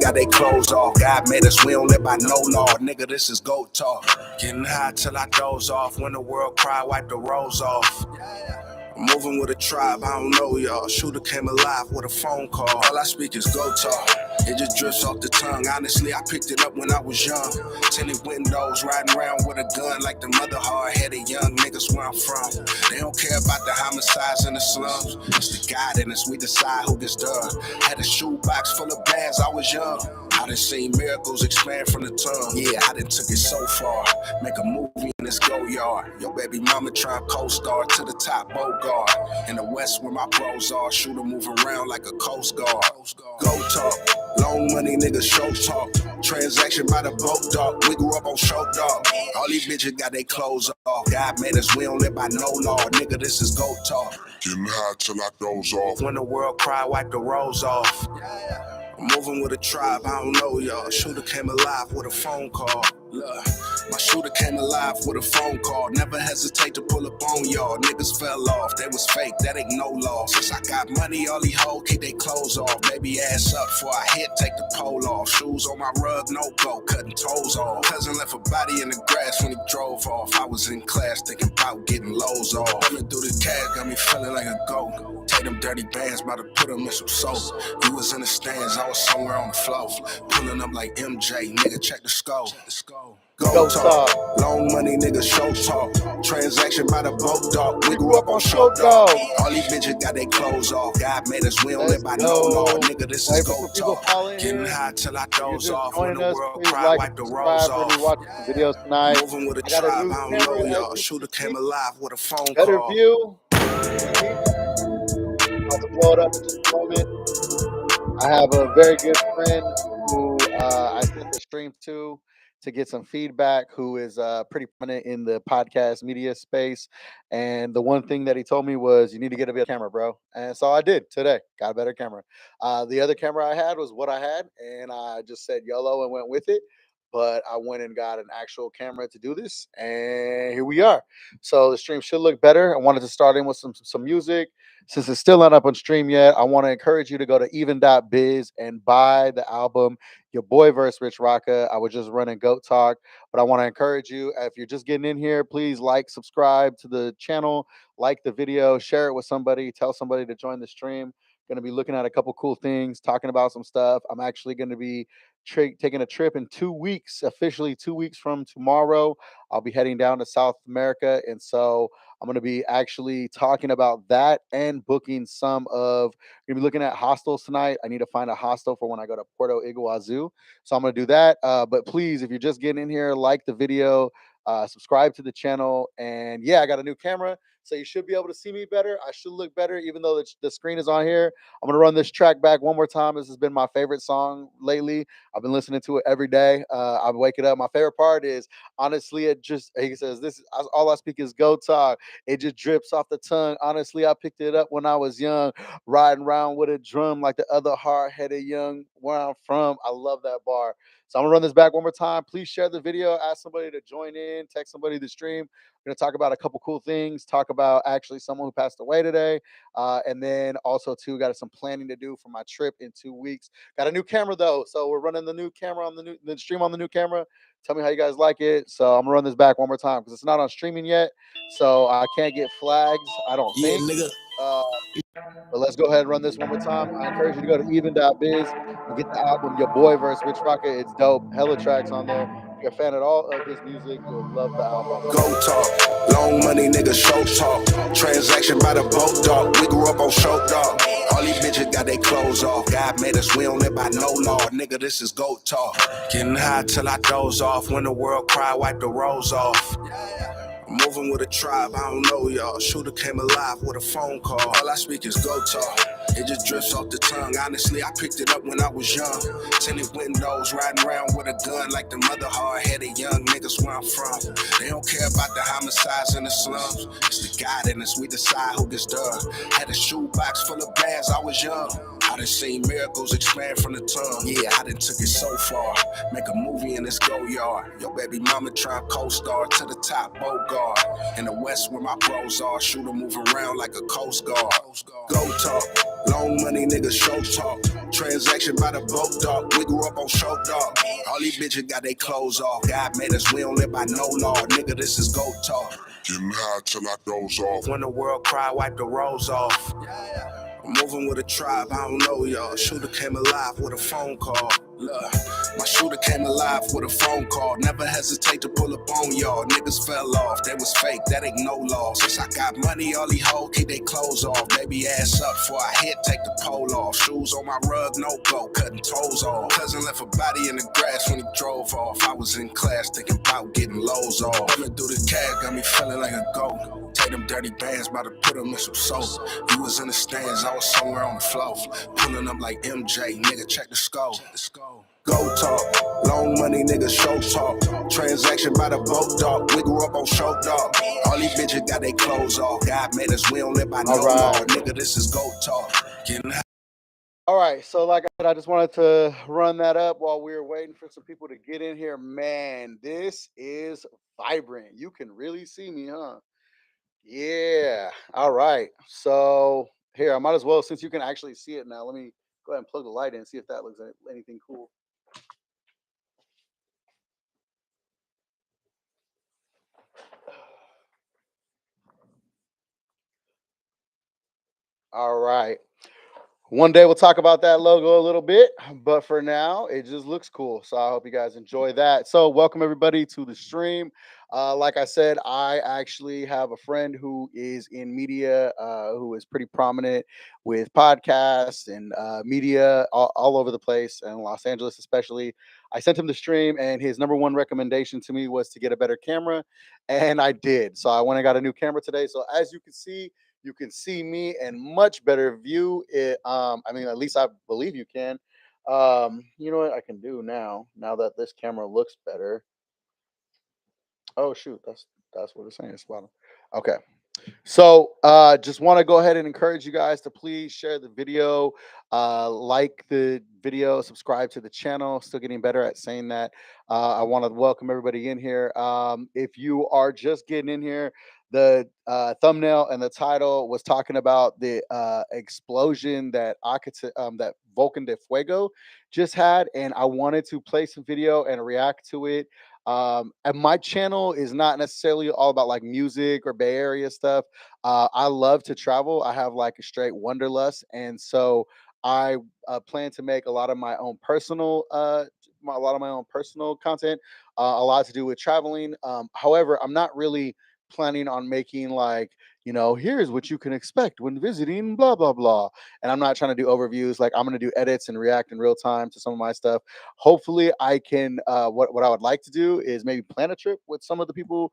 got they clothes off. God made us, we don't live by no law. Nigga, this is goat talk. Getting high till I doze off. When the world cry, wipe the rose off. I'm moving with a tribe, I don't know y'all. Shooter came alive with a phone call. All I speak is go talk. It just drifts off the tongue. Honestly, I picked it up when I was young. Tinted windows, riding around with a gun like the mother hard-headed young niggas where I'm from. They don't care about the homicides in the slums. It's the God in us, we decide who gets done. Had a shoebox full of bags, I was young. I done seen miracles expand from the tongue. Yeah, I done took it so far. Make a movie in this go yard. Yo, baby mama trying co-star to the top Bogart. In the west where my bros are, shooter move around like a coast guard. Go talk, long money niggas show talk. Transaction by the boat dog. We grew up on show dog. All these bitches got their clothes off. God made us, we don't live by no law. Nigga, this is go talk. Getting high till I doze off. When the world cry, wipe the rose off. I'm moving with a tribe, I don't know y'all. Shooter came alive with a phone call. Look, my shooter came alive with a phone call. Never hesitate to pull up on y'all. Niggas fell off, they was fake, that ain't no law. Since I got money, all these hoes keep they clothes off. Baby ass up before I hit, take the pole off. Shoes on my rug, no go, cutting toes off. Cousin left a body in the grass when he drove off. I was in class thinking about getting lows off. Running through the cash got me feeling like a goat. Take them dirty bands, about to put them in some soap. He was in the stands, I was somewhere on the floor. Pulling up like MJ, nigga, check the scope. Go talk, long money niggas show talk. Transaction by the boat dog. We grew up on show dog. All these bitches got their clothes off. God made us, we don't live by no law. Nigga, this is go talk. Getting high till I doze off. When the world cry, wipe the rose off. Videos tonight. Moving with a tribe, I don't know y'all. Shooter came alive with a phone call. Better view. I'll blow it up in just a moment. I have a very good friend who I sent the stream to get some feedback, who is pretty prominent in the podcast media space. And the one thing that he told me was, you need to get a better camera, bro. And so I did today, got a better camera. The other camera I had was what I had, and I just said YOLO and went with it. But I went and got an actual camera to do this, and here we are. So the stream should look better. I wanted to start in with some music. Since it's still not up on stream yet, I want to encourage you to go to even.biz and buy the album Your Boy vs. Rich Rocka. I was just running Goat Talk, but I want to encourage you, if you're just getting in here, please like, subscribe to the channel, like the video, share it with somebody, tell somebody to join the stream. Going to be looking at a couple cool things, talking about some stuff. I'm actually going to be taking a trip in 2 weeks, officially 2 weeks from tomorrow. I'll be heading down to South America, and so I'm going to be actually talking about that and booking some of, going to be looking at hostels tonight. I need to find a hostel for when I go to Puerto Iguazu. So I'm going to do that. But please, if you're just getting in here, like the video, subscribe to the channel. And yeah, I got a new camera, so you should be able to see me better. I should look better, even though the screen is on here. I'm going to run this track back one more time. This has been my favorite song lately. I've been listening to it every day. I wake it up. My favorite part is, honestly, it just, he says, this is all I speak is go talk. It just drips off the tongue. Honestly, I picked it up when I was young, riding around with a drum like the other hard-headed young where I'm from. I love that bar. So I'm gonna run this back one more time. Please share the video, ask somebody to join in, text somebody to stream. We're gonna talk about a couple cool things, talk about actually someone who passed away today. And then also too, got some planning to do for my trip in 2 weeks. Got a new camera though. So we're running the new camera on the stream on the new camera. Tell me how you guys like it. So I'm gonna run this back one more time because it's not on streaming yet. So I can't get flags, I don't think. Nigga. But let's go ahead and run this one more time. I encourage you to go to even.biz and get the album Your Boy vs. Rich Rocka. It's dope. Hella tracks on there. If you're a fan at all of this music, you'll love the album. Go talk, long money niggas show talk. Transaction by the boat dog. We grew up on show dog. All these bitches got their clothes off. God made us, we don't live by no law. Nigga, this is goat talk. Getting high till I doze off. When the world cry, wipe the rose off. I'm moving with a tribe, I don't know y'all. Shooter came alive with a phone call. All I speak is go talk. It just drifts off the tongue. Honestly, I picked it up when I was young. Tinted windows, riding around with a gun like the mother hard-headed young niggas where I'm from. They don't care about the homicides in the slums. It's the God in us, we decide who gets done. Had a shoebox full of bags, I was young. I done seen miracles expand from the tongue. Yeah, I done took it so far. Make a movie in this go yard. Yo, baby mama trying co-star to the top Bogart. In the west where my bros are, shooter move around like a coast guard. Go talk, long Long money niggas show talk. Transaction by the boat dog. We grew up on show dog. All these bitches got their clothes off. God made us, we don't live by no law. Nigga, this is goat talk. Getting high till I doze off. When the world cry, wipe the rose off. I'm moving with a tribe, I don't know y'all. Shooter came alive with a phone call. Look, my shooter came alive with a phone call. Never hesitate to pull up on y'all. Niggas fell off, they was fake, that ain't no law. Since I got money, all these hoes keep their clothes off. Baby ass up before I hit, take the pole off. Shoes on my rug, no go, cutting toes off. Cousin left a body in the grass when he drove off. I was in class thinking about getting lows off. Coming through the cab got me feeling like a goat. Take them dirty bands, about to put them in some soap. You was in the stands, I was somewhere on the floor. Pulling up like MJ, nigga, check the score. Go talk, long money nigga show talk. Transaction by the boat dog. We grew up on show dog. All these bitches got their clothes off. God made us, we don't live by no law. Nigga, this is go talk. Getting high. All right, so like I said, I just wanted to run that up while we were waiting for some people to get in here. Man, this is vibrant. You can really see me, huh? Yeah. All right. So here, I might as well, since you can actually see it now, let me go ahead and plug the light in and see if that looks anything cool. All right. One day we'll talk about that logo a little bit, but for now, it just looks cool. So I hope you guys enjoy that. So welcome everybody to the stream. Like I said, I actually have a friend who is in media, who is pretty prominent with podcasts and media all over the place, and Los Angeles especially. I sent him the stream, and his number one recommendation to me was to get a better camera, and I did. So I went and got a new camera today. So as you can see me in much better view. I mean, at least I believe you can. You know what I can do now? Now that this camera looks better. Oh shoot, that's what it's saying. It's bottom. Okay. So just want to go ahead and encourage you guys to please share the video, like the video, subscribe to the channel. Still getting better at saying that. I want to welcome everybody in here. If you are just getting in here, the thumbnail and the title was talking about the explosion that that Volcan De Fuego just had, and I wanted to play some video and react to it. And my channel is not necessarily all about like music or Bay Area stuff. I love to travel. I have like a straight wanderlust, and so I plan to make a lot of my own personal, a lot of my own personal content, a lot to do with traveling. However, I'm not really planning on making like, here's what you can expect when visiting blah blah blah, and I'm not trying to do overviews. Like, I'm going to do edits and react in real time to some of my stuff. Hopefully I can, what I would like to do is maybe plan a trip with some of the people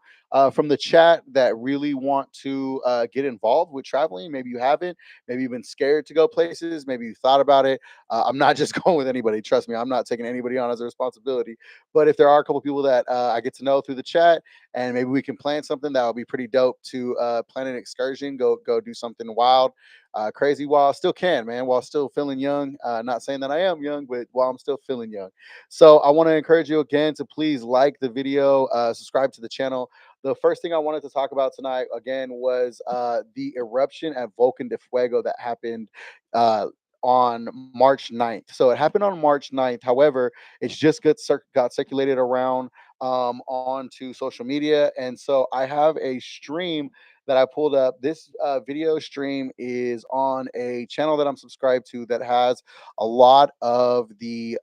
from the chat that really want to get involved with traveling. Maybe you haven't, maybe you've been scared to go places, maybe you thought about it. I'm not just going with anybody, trust me. I'm not taking anybody on as a responsibility, but if there are a couple people that I get to know through the chat, and maybe we can plan something that would be pretty dope to plan an excursion, go do something wild, crazy, while I still can, man, while still feeling young. Not saying that I am young, but while I'm still feeling young. So I want to encourage you again to please like the video, subscribe to the channel. The first thing I wanted to talk about tonight again was the eruption at Volcan de Fuego that happened on March 9th. So it happened on March 9th. However, it's just got circulated around onto social media. And so I have a stream that I pulled up. This video stream is on a channel that I'm subscribed to that has a lot of the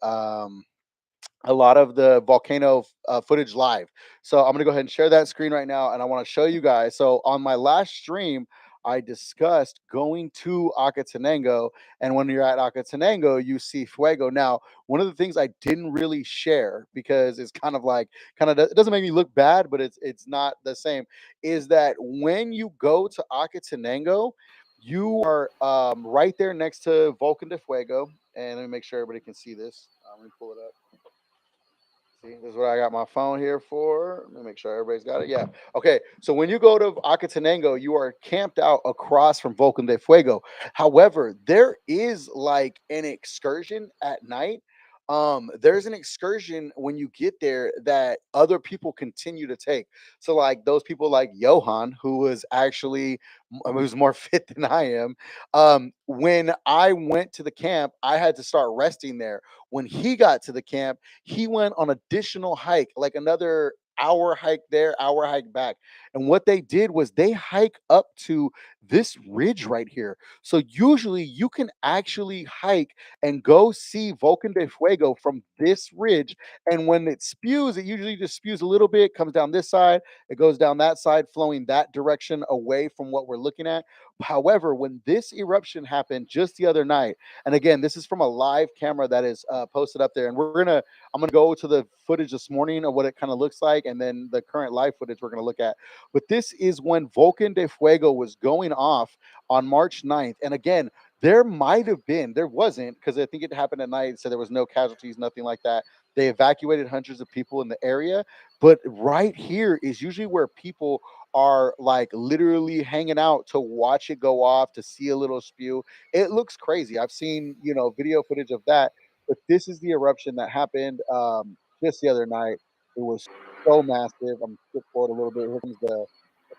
volcano footage live. So I'm gonna go ahead and share that screen right now, and I want to show you guys. So on my last stream, I discussed going to Acatenango, and when you're at Acatenango, you see Fuego. Now, one of the things I didn't really share, because it's it doesn't make me look bad, but it's not the same, is that when you go to Acatenango, you are right there next to Volcan de Fuego. And let me make sure everybody can see this. Let me pull it up. See, this is what I got my phone here for. Let me make sure everybody's got it. Yeah. Okay. So when you go to Acatenango, you are camped out across from Volcan de Fuego. However, there is like an excursion at night there's an excursion when you get there that other people continue to take. So like those people like Johan, who was actually who's more fit than I am. When I went to the camp, I had to start resting there. When he got to the camp, he went on additional hike, like another hour hike there, hour hike back. And what they did was they hike up to this ridge right here. So usually you can actually hike and go see Volcan de Fuego from this ridge. And when it spews, it usually just spews a little bit, comes down this side, it goes down that side, flowing that direction away from what we're looking at. However, when this eruption happened just the other night, and again, this is from a live camera that is posted up there, and I'm gonna go to the footage this morning of what it kind of looks like, and then the current live footage we're gonna look at. But this is when Volcan de Fuego was going off on March 9th, and again, there might have been, there wasn't, because I think it happened at night, so there was no casualties, nothing like that. They evacuated hundreds of people in the area, but right here is usually where people are like literally hanging out to watch it go off, to see a little spew. It looks crazy. I've seen, video footage of that, but this is the eruption that happened just the other night. It was so massive. I'm skip forward a little bit. Here comes the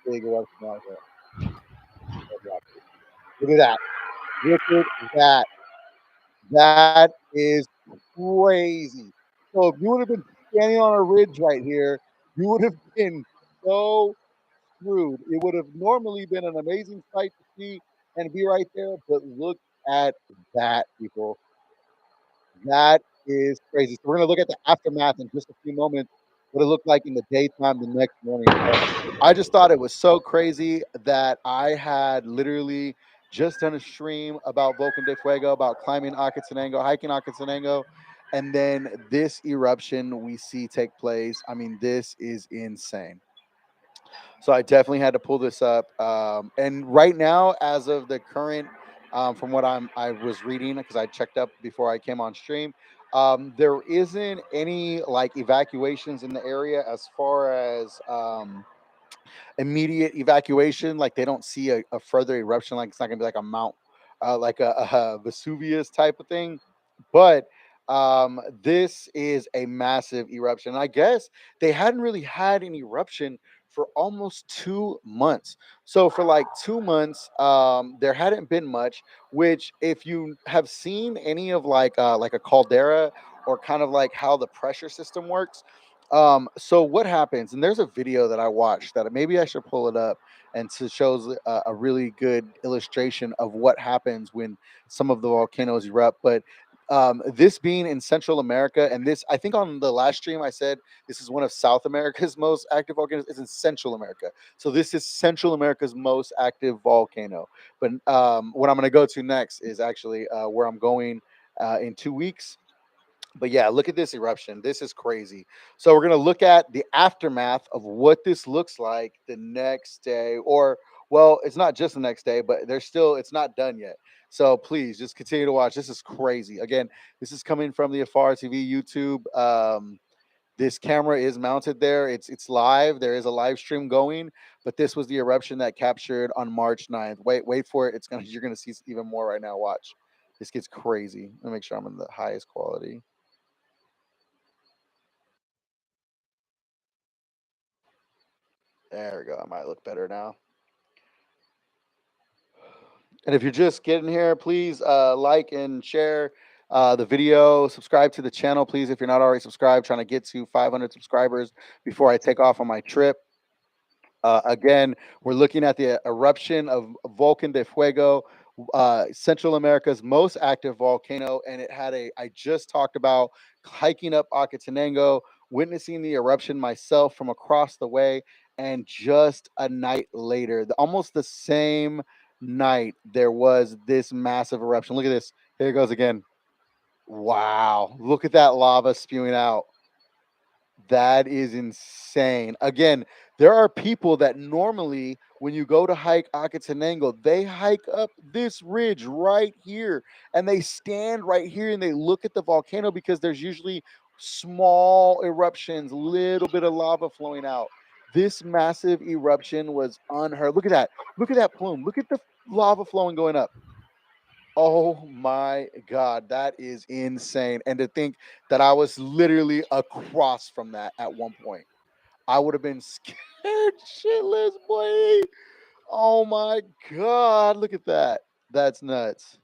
big eruption right here. Look at that. Look at that. That is crazy. So if you would have been standing on a ridge right here, you would have been so screwed. It would have normally been an amazing sight to see and be right there, but look at that, people. That is crazy. So we're gonna look at the aftermath in just a few moments, what it looked like in the daytime the next morning. So I just thought it was so crazy that I had literally just done a stream about Volcan de Fuego, about climbing Acatenango, hiking Acatenango, and then this eruption we see take place. I mean, this is insane. So I definitely had to pull this up. And right now, as of the current, from what I was reading, because I checked up before I came on stream, there isn't any like evacuations in the area as far as immediate evacuation. Like they don't see a further eruption. Like it's not gonna be like a mount, like a Vesuvius type of thing. But this is a massive eruption. I guess they hadn't really had an eruption for almost 2 months. So for like 2 months, there hadn't been much. Which, if you have seen any of like a caldera or kind of like how the pressure system works, so what happens, and there's a video that I watched that maybe I should pull it up, and it shows a really good illustration of what happens when some of the volcanoes erupt. But this being in Central America, and this, I think on the last stream I said this is one of South America's most active volcanoes. It's in Central America. So this is Central America's most active volcano. But what I'm going to go to next is actually where I'm going in 2 weeks. But yeah, look at this eruption. This is crazy. So we're going to look at the aftermath of what this looks like the next day, or well, it's not just the next day, but it's not done yet. So please just continue to watch. This is crazy. Again, this is coming from the Afar TV YouTube. This camera is mounted there. It's live. There is a live stream going, but this was the eruption that captured on March 9th. Wait for it. You're gonna see even more right now. Watch. This gets crazy. Let me make sure I'm in the highest quality. There we go. I might look better now. And if you're just getting here, please like and share the video. Subscribe to the channel, please, if you're not already subscribed. Trying to get to 500 subscribers before I take off on my trip. Again, we're looking at the eruption of Volcan de Fuego, Central America's most active volcano, and I just talked about hiking up Acatenango, witnessing the eruption myself from across the way, and just a night later, almost the same night, there was this massive eruption. Look at this. Here it goes again. Wow. Look at that lava spewing out. That is insane. Again, there are people that normally, when you go to hike Acatenango, they hike up this ridge right here and they stand right here and they look at the volcano because there's usually small eruptions, little bit of lava flowing out. This massive eruption was unheard. Look at that. Look at that plume. Look at the lava flowing going up. Oh my God, that is insane. And to think that I was literally across from that at one point, I would have been scared shitless, boy. Oh my God, look at that. That's nuts.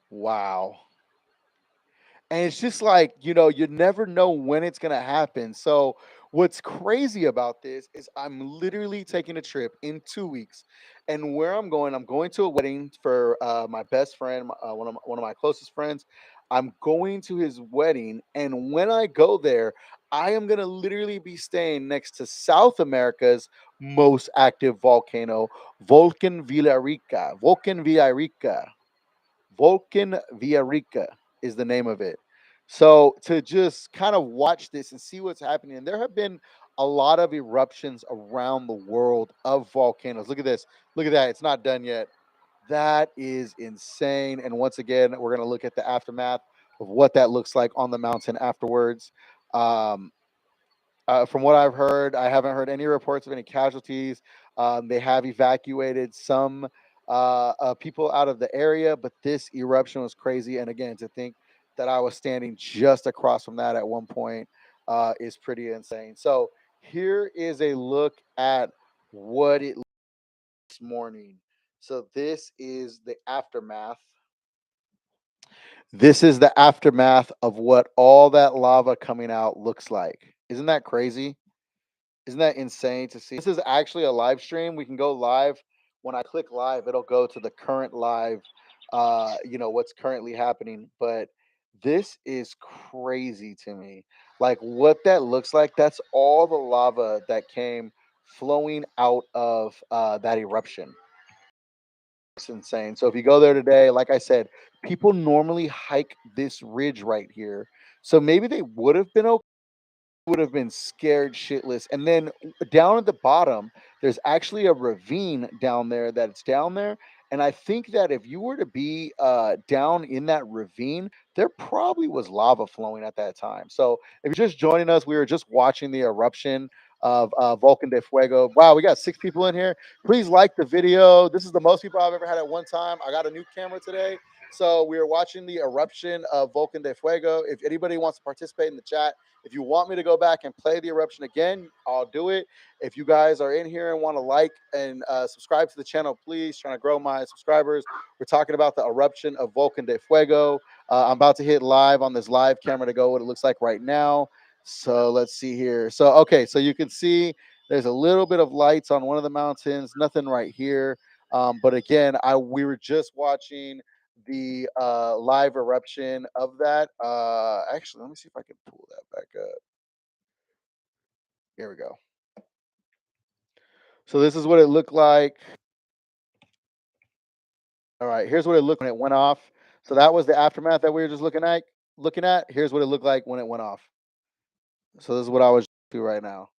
Wow. And it's just like, you never know when it's going to happen. So, what's crazy about this is I'm literally taking a trip in 2 weeks. And where I'm going to a wedding for my best friend, one of my closest friends. I'm going to his wedding. And when I go there, I am going to literally be staying next to South America's most active volcano, Volcan Villarrica is the name of it. So to just kind of watch this and see what's happening, and there have been a lot of eruptions around the world of volcanoes. Look at this. Look at that. It's not done yet. That is insane. And once again, we're going to look at the aftermath of what that looks like on the mountain afterwards. Um, from what I've heard, I haven't heard any reports of any casualties. They have evacuated some people out of the area, but this eruption was crazy. And again, to think that I was standing just across from that at one point is pretty insane. So here is a look at what it looks this morning. So this is the aftermath. This is the aftermath of what all that lava coming out looks like. Isn't that crazy? Isn't that insane to see? This is actually a live stream. We can go live. When I click live, it'll go to the current live, what's currently happening. But this is crazy to me. Like what that looks like, that's all the lava that came flowing out of that eruption. It's insane. So if you go there today, like I said, people normally hike this ridge right here. So maybe they would have been okay, would have been scared shitless. And then down at the bottom, there's actually a ravine down there that's down there. And I think that if you were to be down in that ravine, there probably was lava flowing at that time. So if you're just joining us, we were just watching the eruption of Volcan de Fuego. Wow, we got 6 people in here. Please like the video. This is the most people I've ever had at one time. I got a new camera today. So we are watching the eruption of Volcan de Fuego. If anybody wants to participate in the chat, if you want me to go back and play the eruption again, I'll do it. If you guys are in here and want to like and subscribe to the channel, please, trying to grow my subscribers. We're talking about the eruption of Volcan de Fuego. I'm about to hit live on this live camera to go what it looks like right now. So let's see here. So, okay, so you can see there's a little bit of lights on one of the mountains, nothing right here. But again, we were just watching the live eruption of that. Actually, let me see if I can pull that back up. Here we go. So this is what it looked like. All right, here's what it looked when it went off. So that was the aftermath that we were just looking at. Here's what it looked like when it went off. So this is what I was doing right now.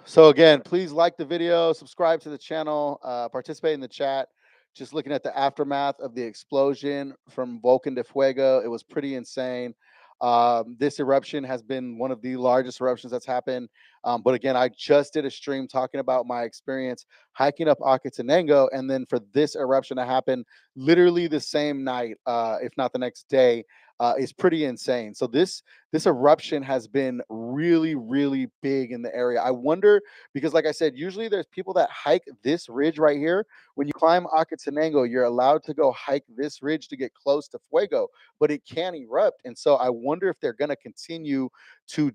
So again, please like the video, subscribe to the channel, participate in the chat. Just looking at the aftermath of the explosion from Volcan de Fuego, it was pretty insane. This eruption has been one of the largest eruptions that's happened. But again, I just did a stream talking about my experience hiking up Acatenango, and then for this eruption to happen literally the same night, if not the next day, is pretty insane. So this eruption has been really, really big in the area. I wonder because, like I said, usually there's people that hike this ridge right here. When you climb Acatenango, you're allowed to go hike this ridge to get close to Fuego, but it can erupt. And so I wonder if they're going to continue to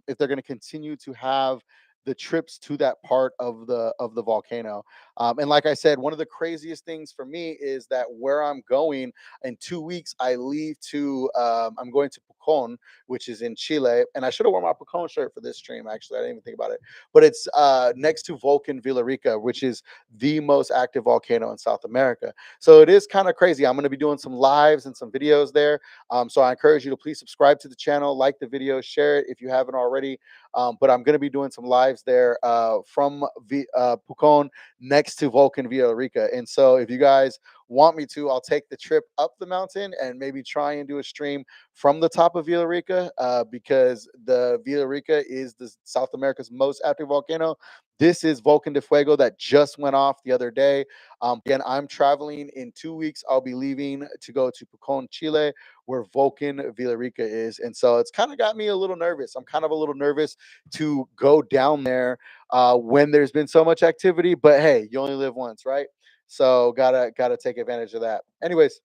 if they're going to continue to have the trips to that part of the volcano. And like I said, one of the craziest things for me is that where I'm going in 2 weeks, I leave to I'm going to Pucón, which is in Chile. And I should have worn my Pucón shirt for this stream. Actually, I didn't even think about it. But it's next to Volcan Villarrica, which is the most active volcano in South America. So it is kind of crazy. I'm going to be doing some lives and some videos there. So I encourage you to please subscribe to the channel, like the video, share it if you haven't already. But I'm going to be doing some lives there from Pucón next to Volcan Villarrica. And so if you guys want me to, I'll take the trip up the mountain and maybe try and do a stream from the top of Villarrica, because the Villarrica is the South America's most active volcano. This is Volcan de Fuego that just went off the other day. Again, I'm traveling in 2 weeks. I'll be leaving to go to Pucón, Chile, where Volcan Villarrica is. And so it's kind of got me a little nervous. I'm kind of a little nervous to go down there when there's been so much activity. But hey, you only live once, right? So gotta take advantage of that. Anyways,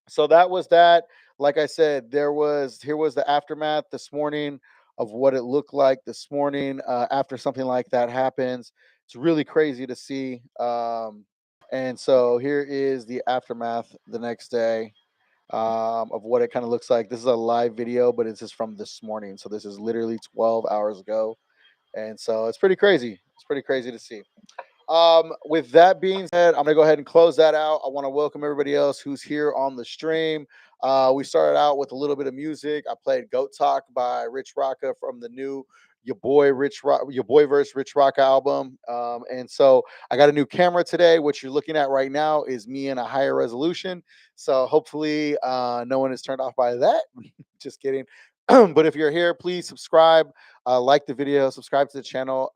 so that was that. Like I said, here was the aftermath this morning of what it looked like this morning after something like that happens. It's really crazy to see. And so here is the aftermath the next day of what it kind of looks like. This is a live video, but it's just from this morning. So this is literally 12 hours ago. And so it's pretty crazy. It's pretty crazy to see. With that being said, I'm gonna go ahead and close that out. I want to welcome everybody else who's here on the stream. We started out with a little bit of music. I played "Goat Talk" by Rich Rocka from the new Your Boy verse Rich Rocka album. And so I got a new camera today. What you're looking at right now is me in a higher resolution. So hopefully, no one is turned off by that. Just kidding. But if you're here, please subscribe, like the video, subscribe to the channel.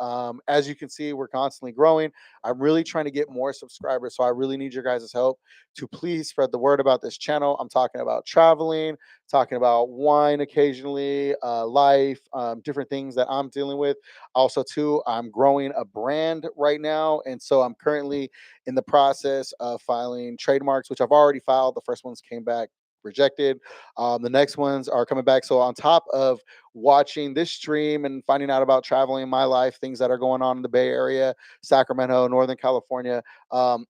As you can see, we're constantly growing. I'm really trying to get more subscribers, so I really need your guys' help to please spread the word about this channel. I'm talking about traveling, talking about wine occasionally, life, different things that I'm dealing with. Also, too, I'm growing a brand right now, and so I'm currently in the process of filing trademarks, which I've already filed. The first ones came back rejected. The next ones are coming back. So on top of watching this stream and finding out about traveling in my life, things that are going on in the Bay Area, Sacramento, Northern California,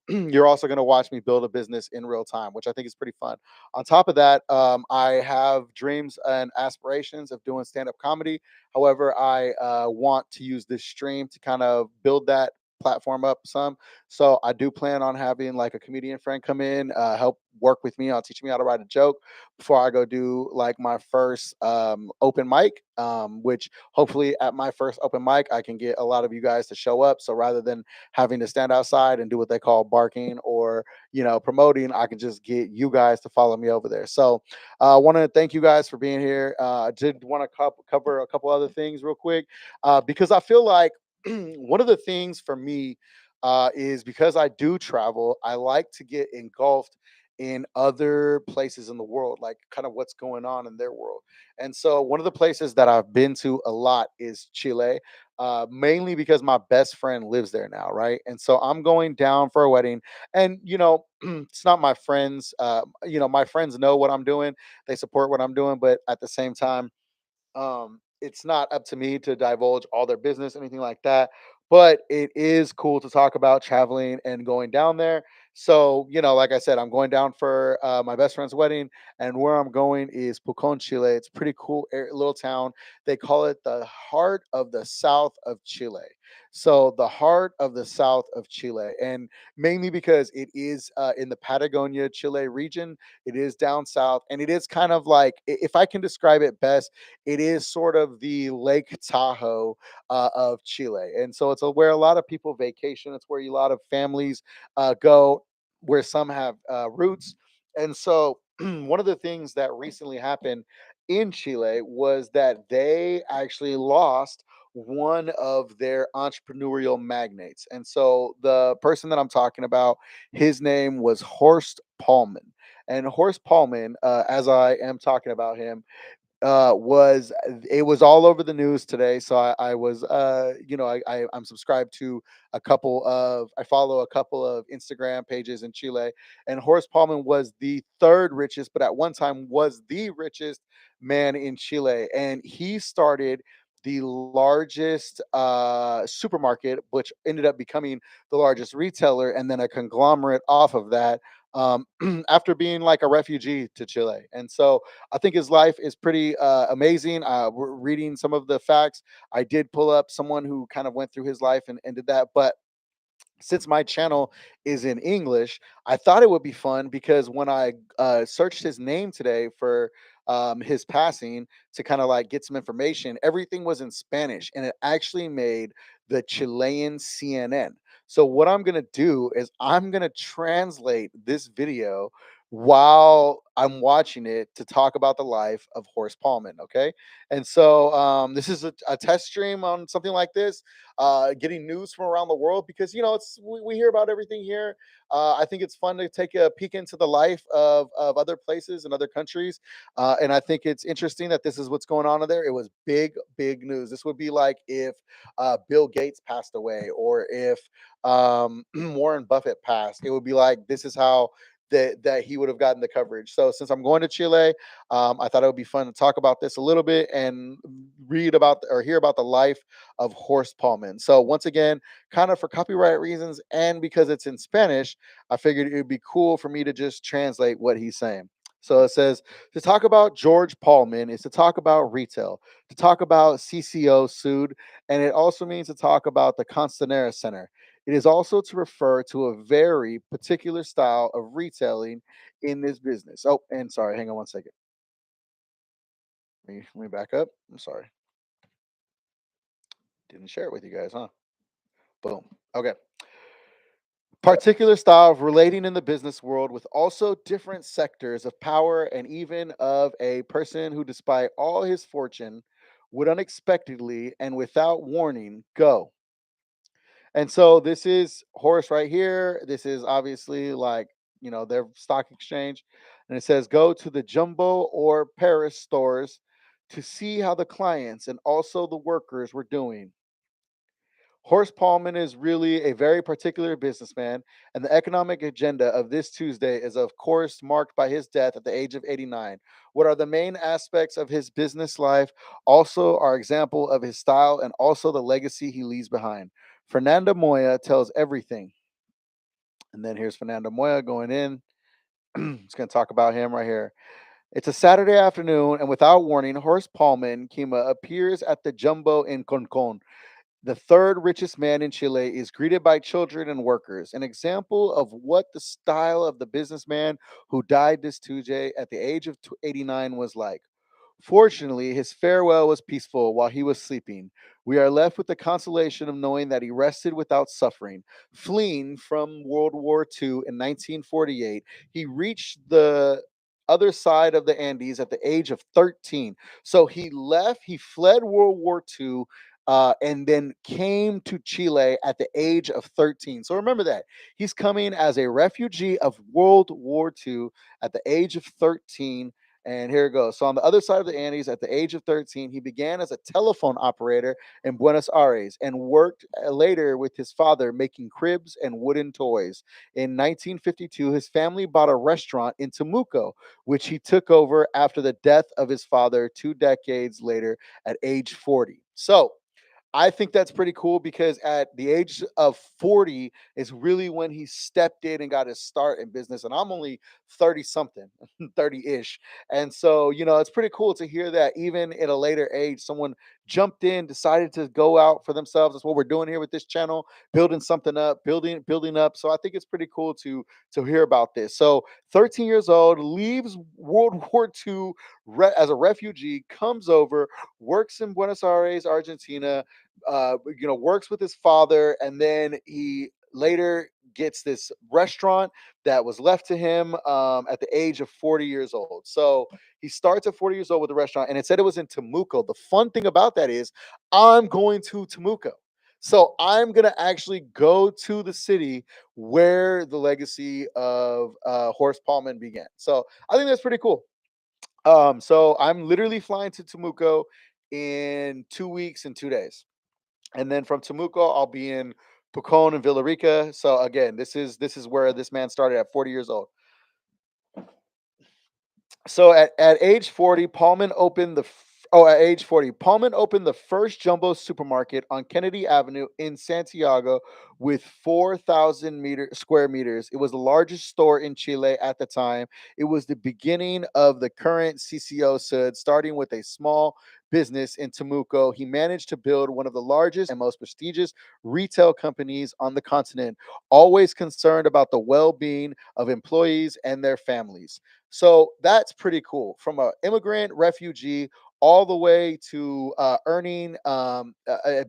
you're also going to watch me build a business in real time, which I think is pretty fun. On top of that, I have dreams and aspirations of doing stand-up comedy. However, I want to use this stream to kind of build that platform up some. So I do plan on having like a comedian friend come in, help work with me on teaching me how to write a joke before I go do like my first open mic, which hopefully at my first open mic, I can get a lot of you guys to show up. So rather than having to stand outside and do what they call barking or, promoting, I can just get you guys to follow me over there. So I want to thank you guys for being here. I did want to cover a couple other things real quick because I feel like one of the things for me is because I do travel, I like to get engulfed in other places in the world, like kind of what's going on in their world. And so one of the places that I've been to a lot is Chile, mainly because my best friend lives there now, right? And so I'm going down for a wedding, and it's not my friends. My friends know what I'm doing; they support what I'm doing, but at the same time, it's not up to me to divulge all their business, anything like that. But it is cool to talk about traveling and going down there. So, like I said, I'm going down for my best friend's wedding, and where I'm going is Pucón, Chile. It's a pretty cool little town. They call it the heart of the south of Chile. So, the heart of the south of Chile, and mainly because it is in the Patagonia, Chile region. It is down south, and it is kind of like, if I can describe it best, it is sort of the Lake Tahoe of Chile, and so it's where a lot of people vacation. It's where a lot of families go, where some have roots, and so one of the things that recently happened in Chile was that they actually lost one of their entrepreneurial magnates. And so the person that I'm talking about, his name was Horst Pullman. And Horst Pullman, as I am talking about him, was it was all over the news today. So I was I'm subscribed to I follow a couple of Instagram pages in Chile, and Horace Paulman was the third richest, but at one time was the richest man in Chile, and he started the largest supermarket, which ended up becoming the largest retailer, and then a conglomerate off of that, after being like a refugee to Chile. And so I think his life is pretty amazing. We're reading some of the facts. I did pull up someone who kind of went through his life and did that, but since my channel is in English, I thought it would be fun because when I searched his name today for his passing to kind of like get some information, everything was in Spanish, and it actually made the Chilean CNN. So what I'm gonna do is I'm gonna translate this video while I'm watching it to talk about the life of Horst Pullman. Okay, and so this is a test stream on something like this, getting news from around the world because we hear about everything here. I think it's fun to take a peek into the life of other places and other countries, and I think it's interesting that this is what's going on in there. It was big news. This would be like if Bill Gates passed away, or if Warren Buffett passed. It would be like this is how that he would have gotten the coverage. So since I'm going to Chile, I thought it would be fun to talk about this a little bit and read about or hear about the life of Horst Pullman. So once again, kind of for copyright reasons and because it's in Spanish, I figured it would be cool for me to just translate what he's saying. So it says to talk about George Pullman is to talk about retail, to talk about CCO sued, and it also means to talk about the Constanera Center. It is also to refer to a very particular style of retailing in this business. Oh, and sorry, hang on one second. Let me back up. I'm sorry. Didn't share it with you guys, huh? Boom. Okay. Particular style of relating in the business world with also different sectors of power and even of a person who, despite all his fortune, would unexpectedly and without warning go. And so this is Horst right here. This is obviously like, their stock exchange. And it says go to the Jumbo or Paris stores to see how the clients and also the workers were doing. Horst Pullman is really a very particular businessman, and the economic agenda of this Tuesday is, of course, marked by his death at the age of 89. What are the main aspects of his business life? Also, are example of his style and also the legacy he leaves behind. Fernando Moya tells everything. And then here's Fernando Moya going in. It's going to talk about him right here. It's a Saturday afternoon, and without warning, Horst Pullman Kima appears at the Jumbo in Concon. The third richest man in Chile is greeted by children and workers, an example of what the style of the businessman who died this Tuesday at the age of 89 was like. Fortunately, his farewell was peaceful while he was sleeping. We are left with the consolation of knowing that he rested without suffering. Fleeing from World War II in 1948, he reached the other side of the Andes at the age of 13. So he fled World War II, and then came to Chile at the age of 13. So remember that. He's coming as a refugee of World War II at the age of 13, and here it goes. So on the other side of the Andes, at the age of 13, he began as a telephone operator in Buenos Aires and worked later with his father making cribs and wooden toys. In 1952, his family bought a restaurant in Temuco, which he took over after the death of his father 2 decades later at age 40. So I think that's pretty cool because at the age of 40 is really when he stepped in and got his start in business. And I'm only 30 something, 30 ish. And so, it's pretty cool to hear that even at a later age, someone jumped in, decided to go out for themselves. That's what we're doing here with this channel, building something up, building up. So I think it's pretty cool to hear about this. So 13 years old, leaves World War II as a refugee, comes over, works in Buenos Aires, Argentina, works with his father, and then he later gets this restaurant that was left to him at the age of 40 years old. So he starts at 40 years old with the restaurant, and it said it was in Temuco. The fun thing about that is I'm going to Temuco. So I'm going to actually go to the city where the legacy of Horst Pullman began. So I think that's pretty cool. So I'm literally flying to Temuco in 2 weeks and 2 days. And then from Temuco, I'll be in Pucón and Villarica. So again, this is where this man started at 40 years old. So at age 40, at age 40, Pullman opened the first jumbo supermarket on Kennedy Avenue in Santiago with 4,000 square meters. It was the largest store in Chile at the time. It was the beginning of the current CCO SUD, starting with a small business in Temuco. He managed to build one of the largest and most prestigious retail companies on the continent, always concerned about the well-being of employees and their families. So that's pretty cool. From an immigrant refugee all the way to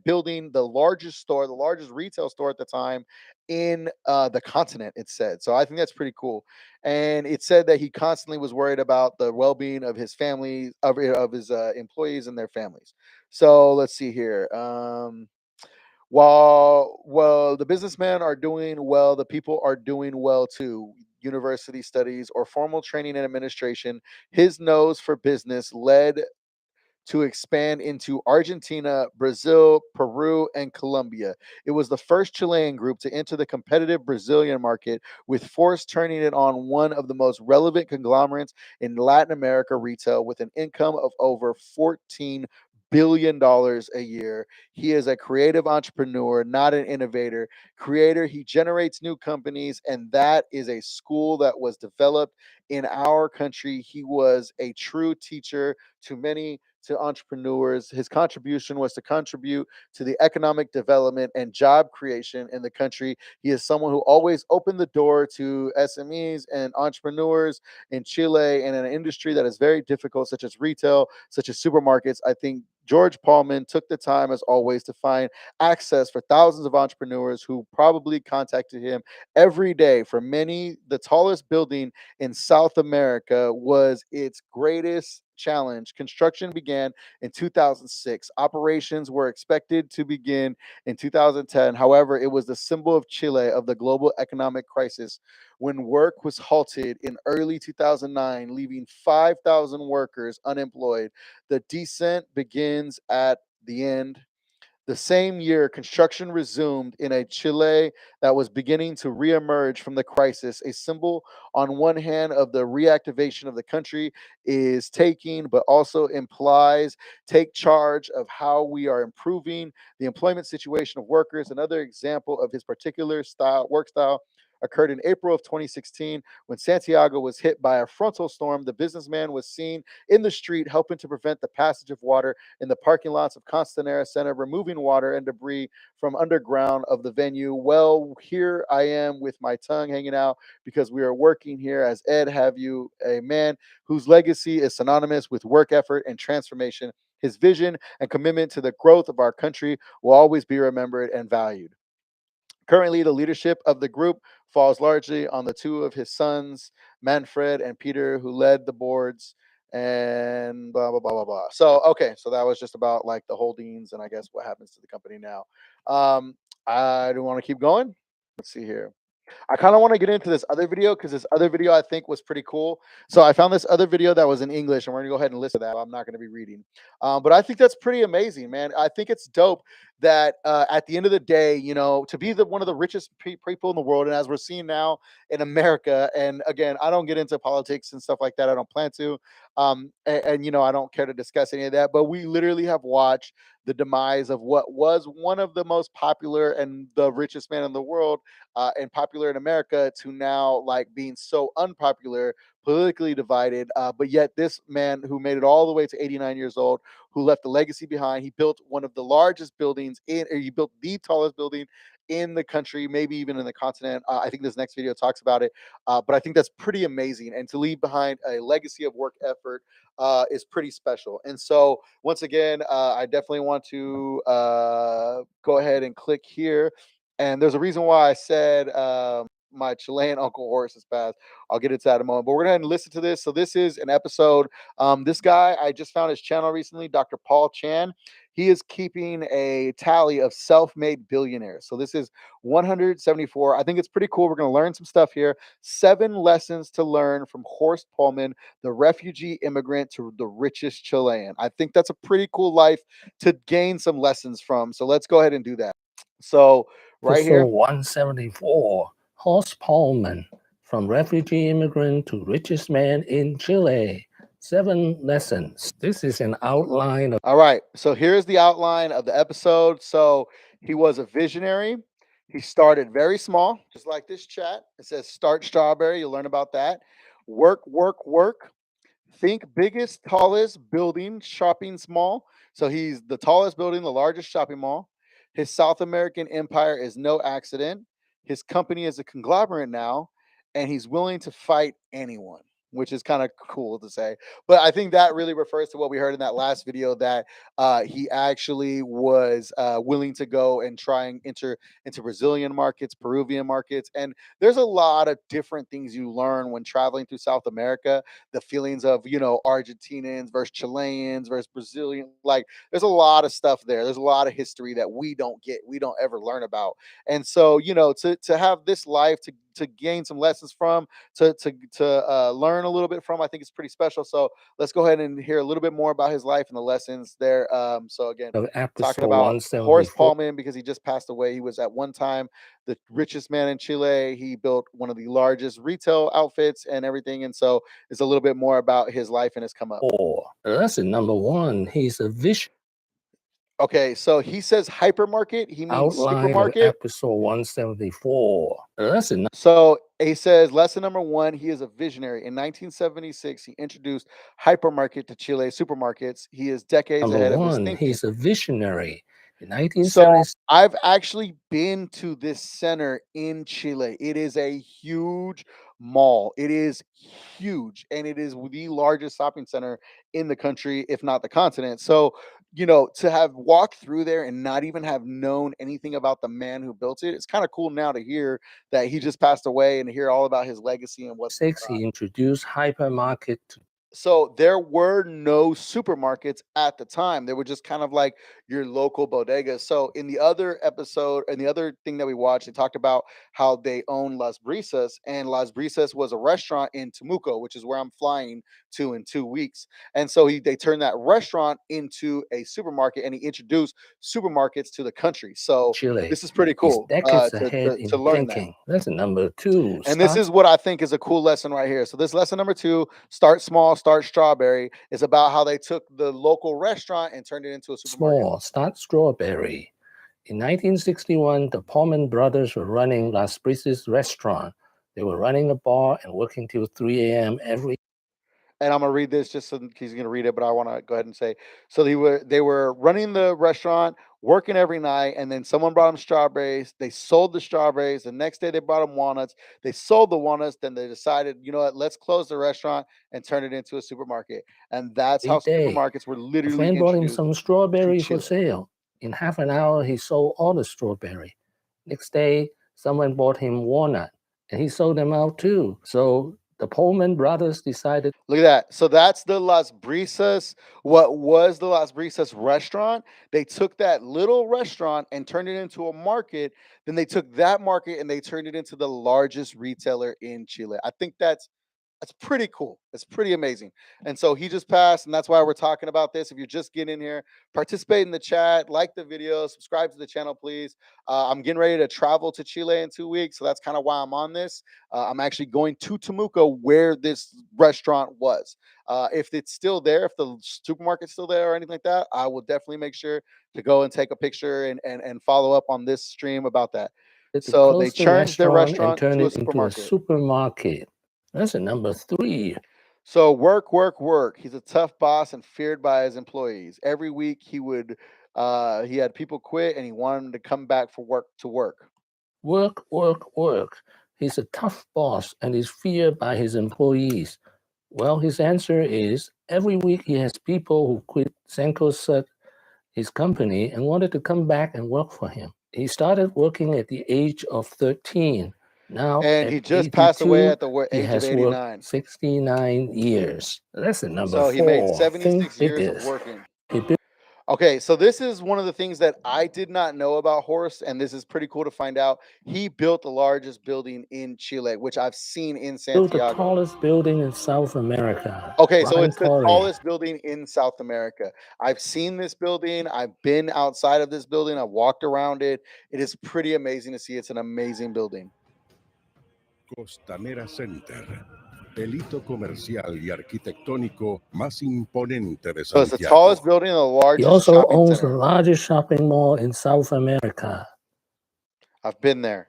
building the largest store, the largest retail store at the time in the continent, it said. So I think that's pretty cool. And it said that he constantly was worried about the well-being of his family, of his employees and their families. So let's see here. While the businessmen are doing well, the people are doing well too. University studies or formal training in administration, his nose for business led to expand into Argentina, Brazil, Peru, and Colombia. It was the first Chilean group to enter the competitive Brazilian market, with Force turning it on one of the most relevant conglomerates in Latin America retail with an income of over $14 billion a year. He is a creative entrepreneur, not an innovator. Creator, he generates new companies, and that is a school that was developed in our country. He was a true teacher to many, to entrepreneurs. His contribution was to contribute to the economic development and job creation in the country. He is someone who always opened the door to SMEs and entrepreneurs in Chile and in an industry that is very difficult, such as retail, such as supermarkets. I think George Paulman took the time, as always, to find access for thousands of entrepreneurs who probably contacted him every day. For many, the tallest building in South America was its greatest challenge. Construction began in 2006. Operations were expected to begin in 2010. However, it was the symbol of Chile of the global economic crisis when work was halted in early 2009, leaving 5,000 workers unemployed. The descent begins at the end. The same year, construction resumed in a Chile that was beginning to reemerge from the crisis. A symbol, on one hand, of the reactivation of the country is taking, but also implies take charge of how we are improving the employment situation of workers. Another example of his particular work style, occurred in April of 2016 when Santiago was hit by a frontal storm. The businessman was seen in the street helping to prevent the passage of water in the parking lots of Constanera Center, removing water and debris from underground of the venue. Well, here I am with my tongue hanging out because we are working here as Ed have you, a man whose legacy is synonymous with work effort and transformation. His vision and commitment to the growth of our country will always be remembered and valued. Currently, the leadership of the group falls largely on the two of his sons, Manfred and Peter, who led the boards and blah blah blah blah blah. So okay, so that was just about like the holdings and I guess what happens to the company now. I do want to keep going. Let's see here. I kind of want to get into this other video because this other video I think was pretty cool. So I found this other video that was in English, and we're gonna go ahead and listen to that. I'm not gonna be reading, but I think that's pretty amazing, man. I think it's dope that at the end of the day, you know, to be the one of the richest people in the world, and as we're seeing now in America. And again, I don't get into politics and stuff like that. I don't plan to, and you know, I don't care to discuss any of that. But we literally have watched the demise of what was one of the most popular and the richest man in the world and popular in America to now like being so unpopular, politically divided. But yet, this man who made it all the way to 89 years old, who left a legacy behind, he built one of the largest buildings or he built the tallest building in the country, maybe even in the continent. I think this next video talks about it, but I think that's pretty amazing. And to leave behind a legacy of work effort is pretty special. And so, once again, I definitely want to go ahead and click here. And there's a reason why I said my Chilean Uncle Horst has passed. I'll get into that in a moment. But we're going to listen to this. So this is an episode. This guy, I just found his channel recently, Dr. Paul Chan. He is keeping a tally of self-made billionaires. So this is 174. I think it's pretty cool. We're going to learn some stuff here. 7 lessons to learn from Horst Pullman, the refugee immigrant to the richest Chilean. I think that's a pretty cool life to gain some lessons from. So let's go ahead and do that. So right Episode here. 174, Horst Pullman, from refugee immigrant to richest man in Chile. 7 lessons. This is an outline of. All right. So here's the outline of the episode. So he was a visionary. He started very small, just like this chat. It says start strawberry. You'll learn about that. Work, work, work. Think biggest, tallest building, shopping mall. So he's the tallest building, the largest shopping mall. His South American empire is no accident. His company is a conglomerate now, and he's willing to fight anyone. which is kind of cool to say. But I think that really refers to what we heard in that last video, that he actually was willing to go and try and enter into Brazilian markets, Peruvian markets. And there's a lot of different things you learn when traveling through South America. The feelings of, Argentinians versus Chileans versus Brazilian. Like, there's a lot of stuff there. There's a lot of history that we don't ever learn about. And so, to have this life to gain some lessons from, to learn a little bit from, I think it's pretty special. So let's go ahead and hear a little bit more about his life and the lessons there. So again, talking about Horst Paulman, because he just passed away. He was at one time the richest man in Chile. He built one of the largest retail outfits and everything. And so it's a little bit more about his life and his come up. Lesson number 1, he's a vision. Okay, so he says hypermarket. He means supermarket. Episode 174. So he says lesson number 1, he is a visionary. In 1976, he introduced hypermarket to Chile supermarkets. He is decades ahead of his thinking. He's a visionary. In 1976, so I've actually been to this center in Chile. It is a huge mall. It is huge, and it is the largest shopping center in the country, if not the continent. So, to have walked through there and not even have known anything about the man who built it, it's kind of cool now to hear that he just passed away and hear all about his legacy and what he introduced hypermarket to. So there were no supermarkets at the time. They were just kind of like your local bodegas. So in the other episode, and the other thing that we watched, they talked about how they own Las Brisas, and Las Brisas was a restaurant in Temuco, which is where I'm flying to in 2 weeks. And so they turned that restaurant into a supermarket, and he introduced supermarkets to the country. So Chile. This is pretty cool to learn that. Lesson number 2. And this is what I think is a cool lesson right here. So this lesson number 2, start small, start strawberry, is about how they took the local restaurant and turned it into a supermarket. Small, start strawberry. In 1961, the Paulman brothers were running Las Brisas restaurant. They were running a bar and working till 3 a.m. every. And I'm gonna read this just so he's gonna read it, but I want to go ahead and say, so they were running the restaurant, working every night, and then someone brought them strawberries. They sold the strawberries. The next day they brought them walnuts. They sold the walnuts. Then they decided, you know what, let's close the restaurant and turn it into a supermarket. And that's how supermarkets were literally. A friend brought him some strawberry for sale. In half an hour, he sold all the strawberry. Next day, someone bought him walnut, and he sold them out too. So the Paulman brothers decided. Look at that. So that's the Las Brisas. What was the Las Brisas restaurant? They took that little restaurant and turned it into a market. Then they took that market and they turned it into the largest retailer in Chile. I think that's pretty cool. It's pretty amazing. And so he just passed, and that's why we're talking about this. If you're just getting in here, participate in the chat, like the video, subscribe to the channel, please. I'm getting ready to travel to Chile in 2 weeks, so that's kind of why I'm on this. I'm actually going to Temuco, where this restaurant was. If it's still there, if the supermarket's still there or anything like that, I will definitely make sure to go and take a picture and follow up on this stream about that. So they changed their restaurant and turned to it into a supermarket. That's number 3. So work, work, work. He's a tough boss and feared by his employees. Every week he had people quit, and he wanted them to come back to work. Work, work, work. He's a tough boss and is feared by his employees. Well, his answer is every week he has people who quit Cencosud, his company, and wanted to come back and work for him. He started working at the age of 13. Now, and he just passed away at the age of 89. 69 years. That's the number 4. So he made 76 years of working. Okay, so this is one of the things that I did not know about Horst, and this is pretty cool to find out. He built the largest building in Chile, which I've seen in Santiago. Built the tallest building in South America. Okay, so it's the tallest building in South America. I've seen this building. I've been outside of this building. I've walked around it. It is pretty amazing to see. It's an amazing building. Costanera Center, el hito comercial y arquitectónico más imponente de Santiago. So it's the tallest building, the largest. He also owns the largest shopping mall in South America. I've been there.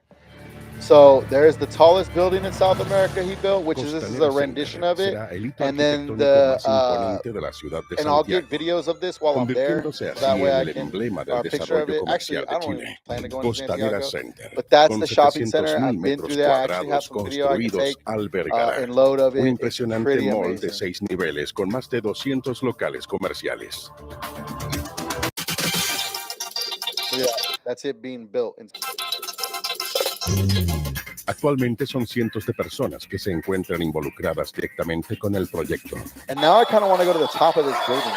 So there's the tallest building in South America he built, which is this is a Costanera rendition Center of it. será el hito And then arquitectónico más imponente de la ciudad de and I'll get Santiago, videos of this while I'm there, convirtiéndose so that así way en I el can emblema or del a picture of desarrollo it. Actually, comercial I de don't even Chile. plan to go into Costanera Santiago, Center, but that's con the shopping 700.000 center. I've been through metros there. I actually have cuadrados some video I can construidos, take albergará and load of un it. It's impresionante pretty mall de amazing. 6 niveles con más de 200 locales comerciales. So yeah, that's it being built. Actualmente son cientos de personas que se encuentran involucradas directamente con el proyecto. And now I kind of want to go to the top of this building.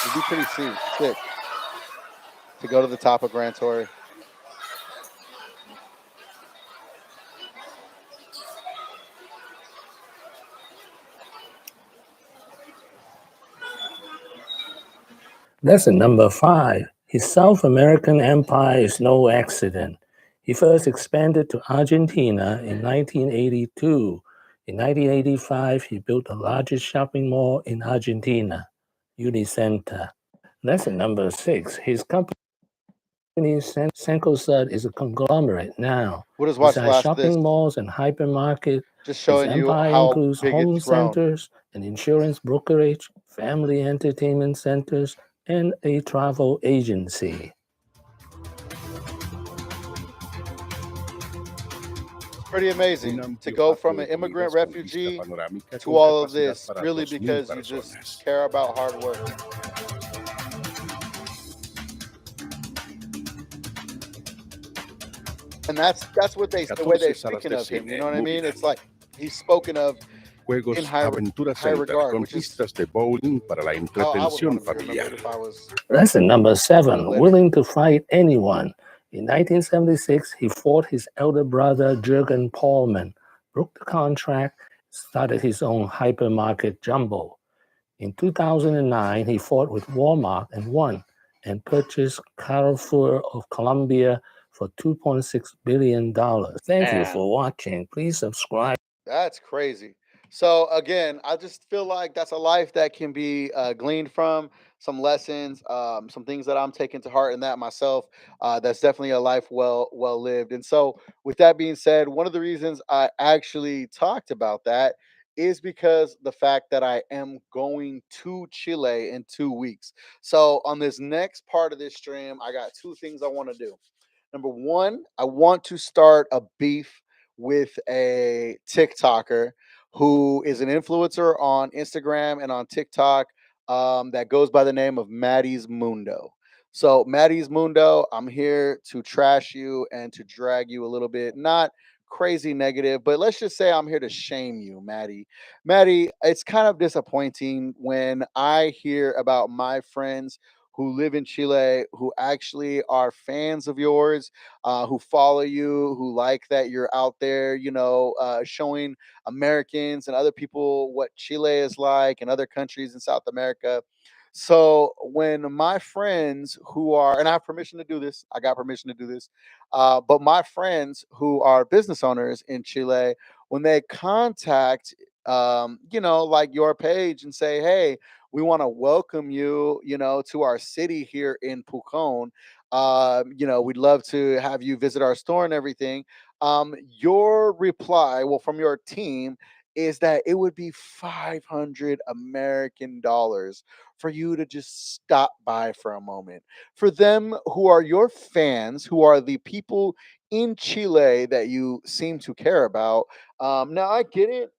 It'd be pretty sick to go to the top of Grand Torre. Lesson number 5. His South American empire is no accident. He first expanded to Argentina in 1982. In 1985, he built the largest shopping mall in Argentina, Unicenter. Lesson number 6. His company, Cencosud, is a conglomerate now. We'll just watch the Besides last of this. shopping malls and hypermarket, Just his showing you empire how includes big home it's grown. centers, an insurance brokerage, family entertainment centers, and a travel agency. Pretty amazing to go from an immigrant refugee to all of this, really because you just care about hard work. And that's what the way they're speaking of him. You know what I mean? It's like he's spoken of Juegos, in high Aventura high Center, regard, con which is pistas de bowling para la how I would entretención want to be familiar. remembered if I was. Lesson number 7. living. Willing to fight anyone. In 1976, he fought his elder brother, Jürgen Paulman, broke the contract, started his own hypermarket Jumbo. In 2009, he fought with Walmart and won, and purchased Carrefour of Colombia for $2.6 billion. Thank you for watching. Please subscribe. That's crazy. So again, I just feel like that's a life that can be gleaned from some lessons, some things that I'm taking to heart in that myself. That's definitely a life well lived. And so, with that being said, one of the reasons I actually talked about that is because the fact that I am going to Chile in 2 weeks. So on this next part of this stream, I got two things I want to do. Number one, I want to start a beef with a TikToker who is an influencer on Instagram and on TikTok that goes by the name of Maddie's Mundo. So, Maddie's Mundo, I'm here to trash you and to drag you a little bit, not crazy negative, but let's just say I'm here to shame you, Maddie. Maddie, it's kind of disappointing when I hear about my friends who live in Chile, who actually are fans of yours, who follow you, who like that you're out there, showing Americans and other people what Chile is like and other countries in South America. So when my friends who are, and I have permission to do this, I got permission to do this, but my friends who are business owners in Chile, when they contact, like your page and say, hey, we want to welcome you, to our city here in Pucón. We'd love to have you visit our store and everything. Your reply, well, from your team, is that it would be 500 American dollars for you to just stop by for a moment. For them who are your fans, who are the people in Chile that you seem to care about. Now, I get it.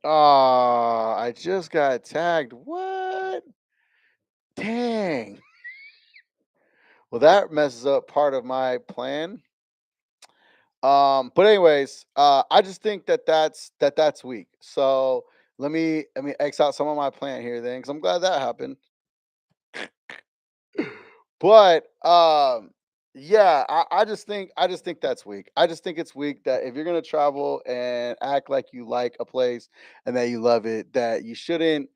I just got tagged. What? Dang. Well, that messes up part of my plan. But anyways, I just think that's weak. So let me X out some of my plan here then, because I'm glad that happened. But yeah, I just think that's weak. I just think it's weak that if you're gonna travel and act like you like a place and that you love it, that you shouldn't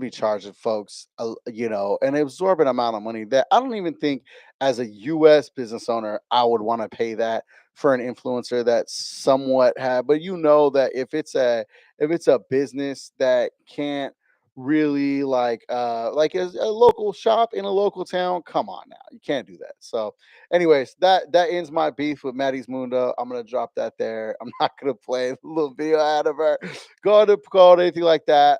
be charging folks an absorbent amount of money that I don't even think as a US business owner I would want to pay that for an influencer that somewhat have, but that if it's a business that can't really like as a local shop in a local town. Come on now, you can't do that. So, anyways, that ends my beef with Maddie's Mundo. I'm gonna drop that there. I'm not gonna play a little video out of her going to call anything like that.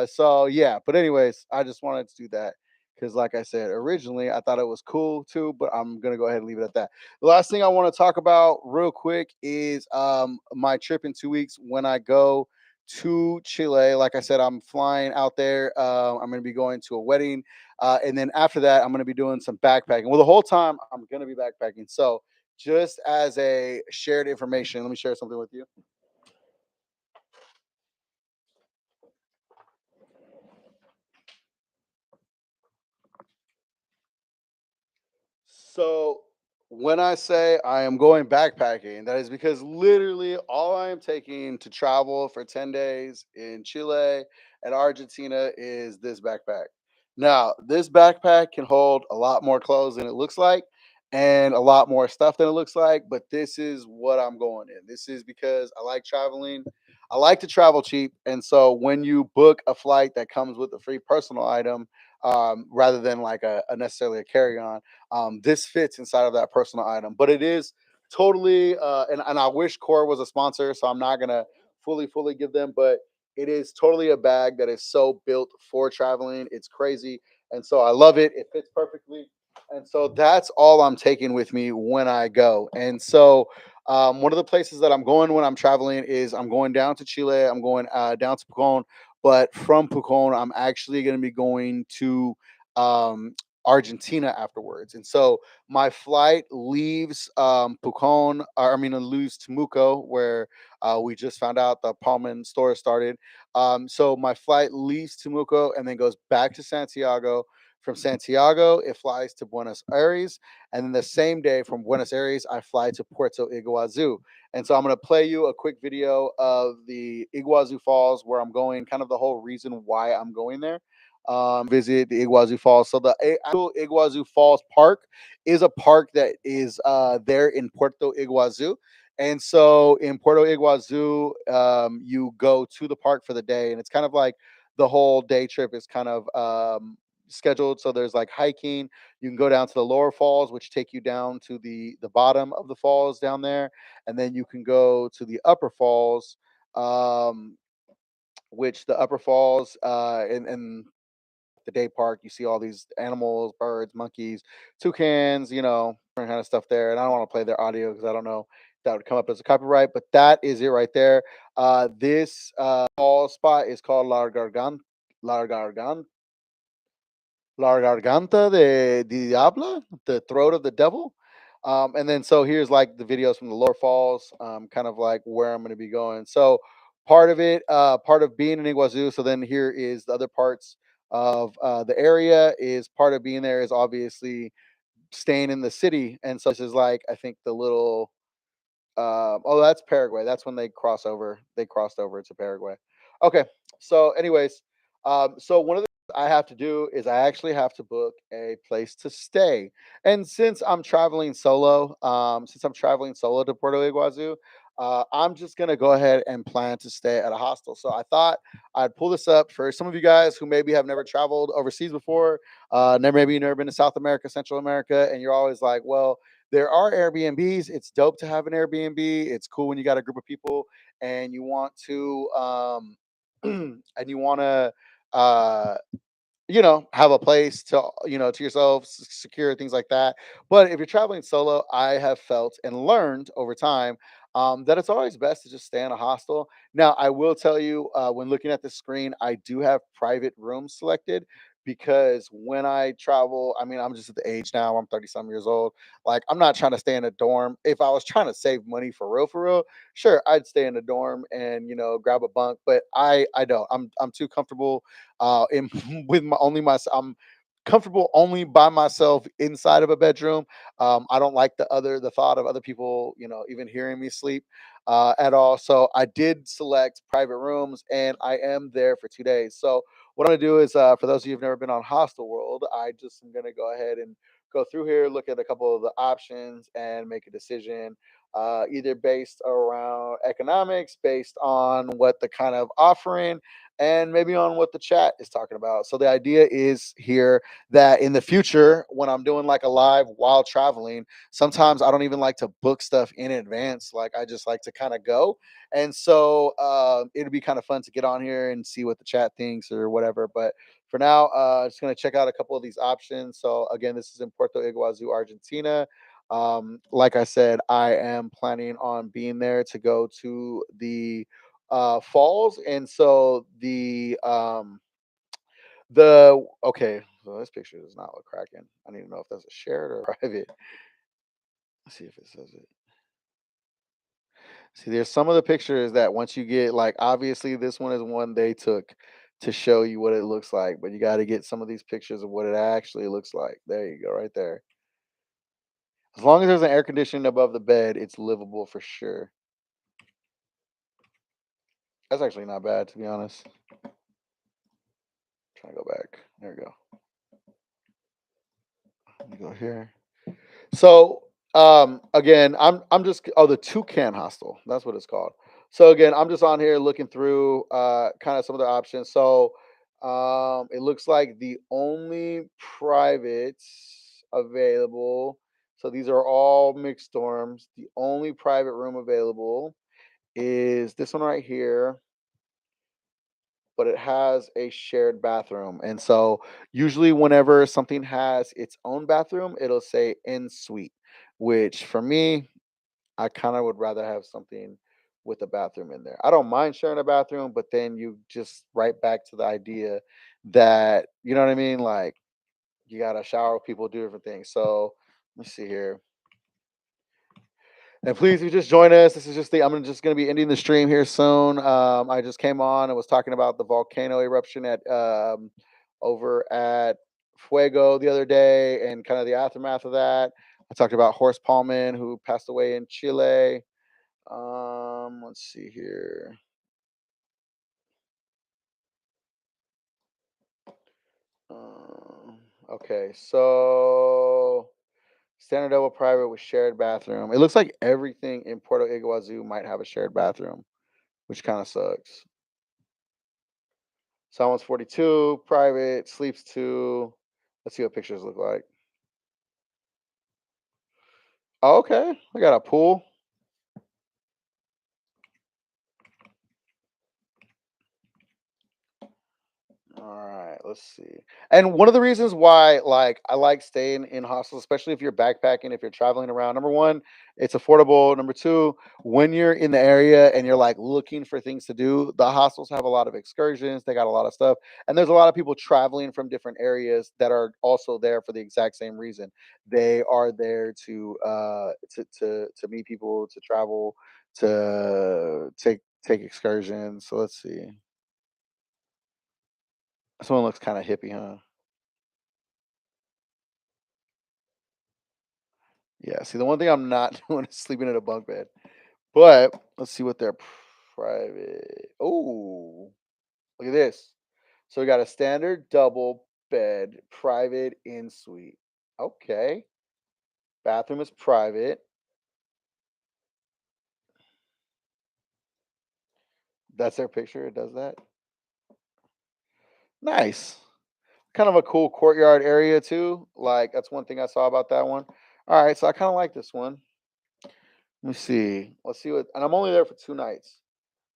So yeah, but anyways, I just wanted to do that because, like I said, originally I thought it was cool too, but I'm gonna go ahead and leave it at that. The last thing I want to talk about real quick is my trip in 2 weeks when I go to Chile. Like I said, I'm flying out there. I'm going to be going to a wedding. And then after that, I'm going to be doing some backpacking. Well, the whole time I'm going to be backpacking. So, just as a shared information, let me share something with you. So, when I say I am going backpacking, that is because literally all I am taking to travel for 10 days in Chile and Argentina is this backpack. Now, this backpack can hold a lot more clothes than it looks like and a lot more stuff than it looks like, but this is what I'm going in. This is because I like traveling. I like to travel cheap. And so when you book a flight that comes with a free personal item, rather than like a necessarily a carry on, this fits inside of that personal item, but it is totally. And I wish Core was a sponsor, so I'm not gonna fully give them, but it is totally a bag that is so built for traveling. It's crazy, and so I love it. It fits perfectly, and so that's all I'm taking with me when I go. And so one of the places that I'm going when I'm traveling is I'm going down to Chile. I'm going down to Pucón, but from Pucón, I'm actually going to be going to um, Argentina afterwards. And so my flight leaves Pucón, or I mean, it leaves Temuco, where we just found out the Palman store started. So my flight leaves Temuco and then goes back to Santiago. From Santiago, it flies to Buenos Aires. And then the same day from Buenos Aires, I fly to Puerto Iguazu. And so I'm going to play you a quick video of the Iguazu Falls where I'm going, kind of the whole reason why I'm going there. Visit the Iguazu Falls. So the actual Iguazu Falls Park is a park that is there in Puerto Iguazu. And so in Puerto Iguazu, you go to the park for the day, and it's kind of like the whole day trip is kind of scheduled. So there's like hiking. You can go down to the lower falls, which take you down to the bottom of the falls down there, and then you can go to the upper falls, um, which the upper falls and the day park. You see all these animals, birds, monkeys, toucans, different kind of stuff there. And I don't want to play their audio because I don't know if that would come up as a copyright, but that is it right there. This fall spot is called La Garganta, La Garganta de Diabla, the throat of the devil. And then so here's like the videos from the lower falls, kind of like where I'm going to be going. So part of it, part of being in Iguazu. So then here is the other parts of the area. Is part of being there is obviously staying in the city. And so this is like I think the little oh, that's Paraguay. That's when they cross over. They crossed over to Paraguay. Okay. So, anyways, so one of the things I have to do is I actually have to book a place to stay. And since I'm traveling solo to Puerto Iguazu, I'm just gonna go ahead and plan to stay at a hostel. So I thought I'd pull this up for some of you guys who maybe have never traveled overseas before, maybe you've never been to South America, Central America, and you're always like, well, there are Airbnbs. It's dope to have an Airbnb. It's cool when you got a group of people and you want to and you want to have a place to to yourself, secure things like that. But if you're traveling solo, I have felt and learned over time that it's always best to just stay in a hostel. Now, I will tell you, when looking at the screen, I do have private rooms selected because when I travel, I mean, I'm just at the age now, I'm 30 some years old. Like, I'm not trying to stay in a dorm. If I was trying to save money for real, sure, I'd stay in a dorm and, grab a bunk. But I don't. I'm too comfortable in with my only my I'm comfortable only by myself inside of a bedroom. I don't like the thought of other people, even hearing me sleep at all. So I did select private rooms, and I am there for 2 days. So what I'm gonna do is, for those of you who've never been on Hostel World, I just am gonna go ahead and go through here, look at a couple of the options, and make a decision. Either based around economics, based on what the kind of offering, and maybe on what the chat is talking about. So the idea is here that in the future, when I'm doing like a live while traveling, sometimes I don't even like to book stuff in advance. Like I just like to kind of go. And so it'd be kind of fun to get on here and see what the chat thinks or whatever. But for now, just going to check out a couple of these options. So again, this is in Puerto Iguazu, Argentina. Like I said, I am planning on being there to go to the falls, and so the okay. So this picture does not look cracking. I need to know if that's a shared or private. Let's see if it says it. See, there's some of the pictures that once you get like, obviously this one is one they took to show you what it looks like, but you got to get some of these pictures of what it actually looks like. There you go, right there. As long as there's an air conditioning above the bed, it's livable for sure. That's actually not bad, to be honest. Trying to go back. There we go. Let me go here. So again, I'm just the Toucan Hostel. That's what it's called. So again, I'm just on here looking through kind of some of the options. So it looks like the only privates available. So these are all mixed dorms. The only private room available is this one right here, but it has a shared bathroom. And so usually whenever something has its own bathroom, it'll say en suite, which for me, I kind of would rather have something with a bathroom in there. I don't mind sharing a bathroom, but then you just right back to the idea that, you know what I mean? Like you got to shower with people, do different things. So let me see here. And please, if you just join us, this is just I'm just going to be ending the stream here soon. I just came on and was talking about the volcano eruption at over at Fuego the other day and kind of the aftermath of that. I talked about Horst Paulman, who passed away in Chile. Let's see here. Okay, so standard double private with shared bathroom. It looks like everything in Puerto Iguazu might have a shared bathroom, which kind of sucks. Someone's 42, private, sleeps 2. Let's see what pictures look like. Oh, okay, I got a pool. All right, let's see. And one of the reasons why, like, I like staying in hostels, especially if you're backpacking, if you're traveling around. Number one, it's affordable. Number two, when you're in the area and you're like looking for things to do, the hostels have a lot of excursions. They got a lot of stuff, and there's a lot of people traveling from different areas that are also there for the exact same reason. They are there to meet people, to travel, to take excursions. So let's see. This one looks kind of hippie, huh? Yeah. See, the one thing I'm not doing is sleeping in a bunk bed. But let's see what their private. Oh, look at this. So we got a standard double bed, private in suite. Okay. Bathroom is private. That's their picture. It does that. Nice. Kind of a cool courtyard area too. Like that's one thing I saw about that one. All right, so I kind of like this one. Let me see. Let's see what. And I'm only there for 2 nights.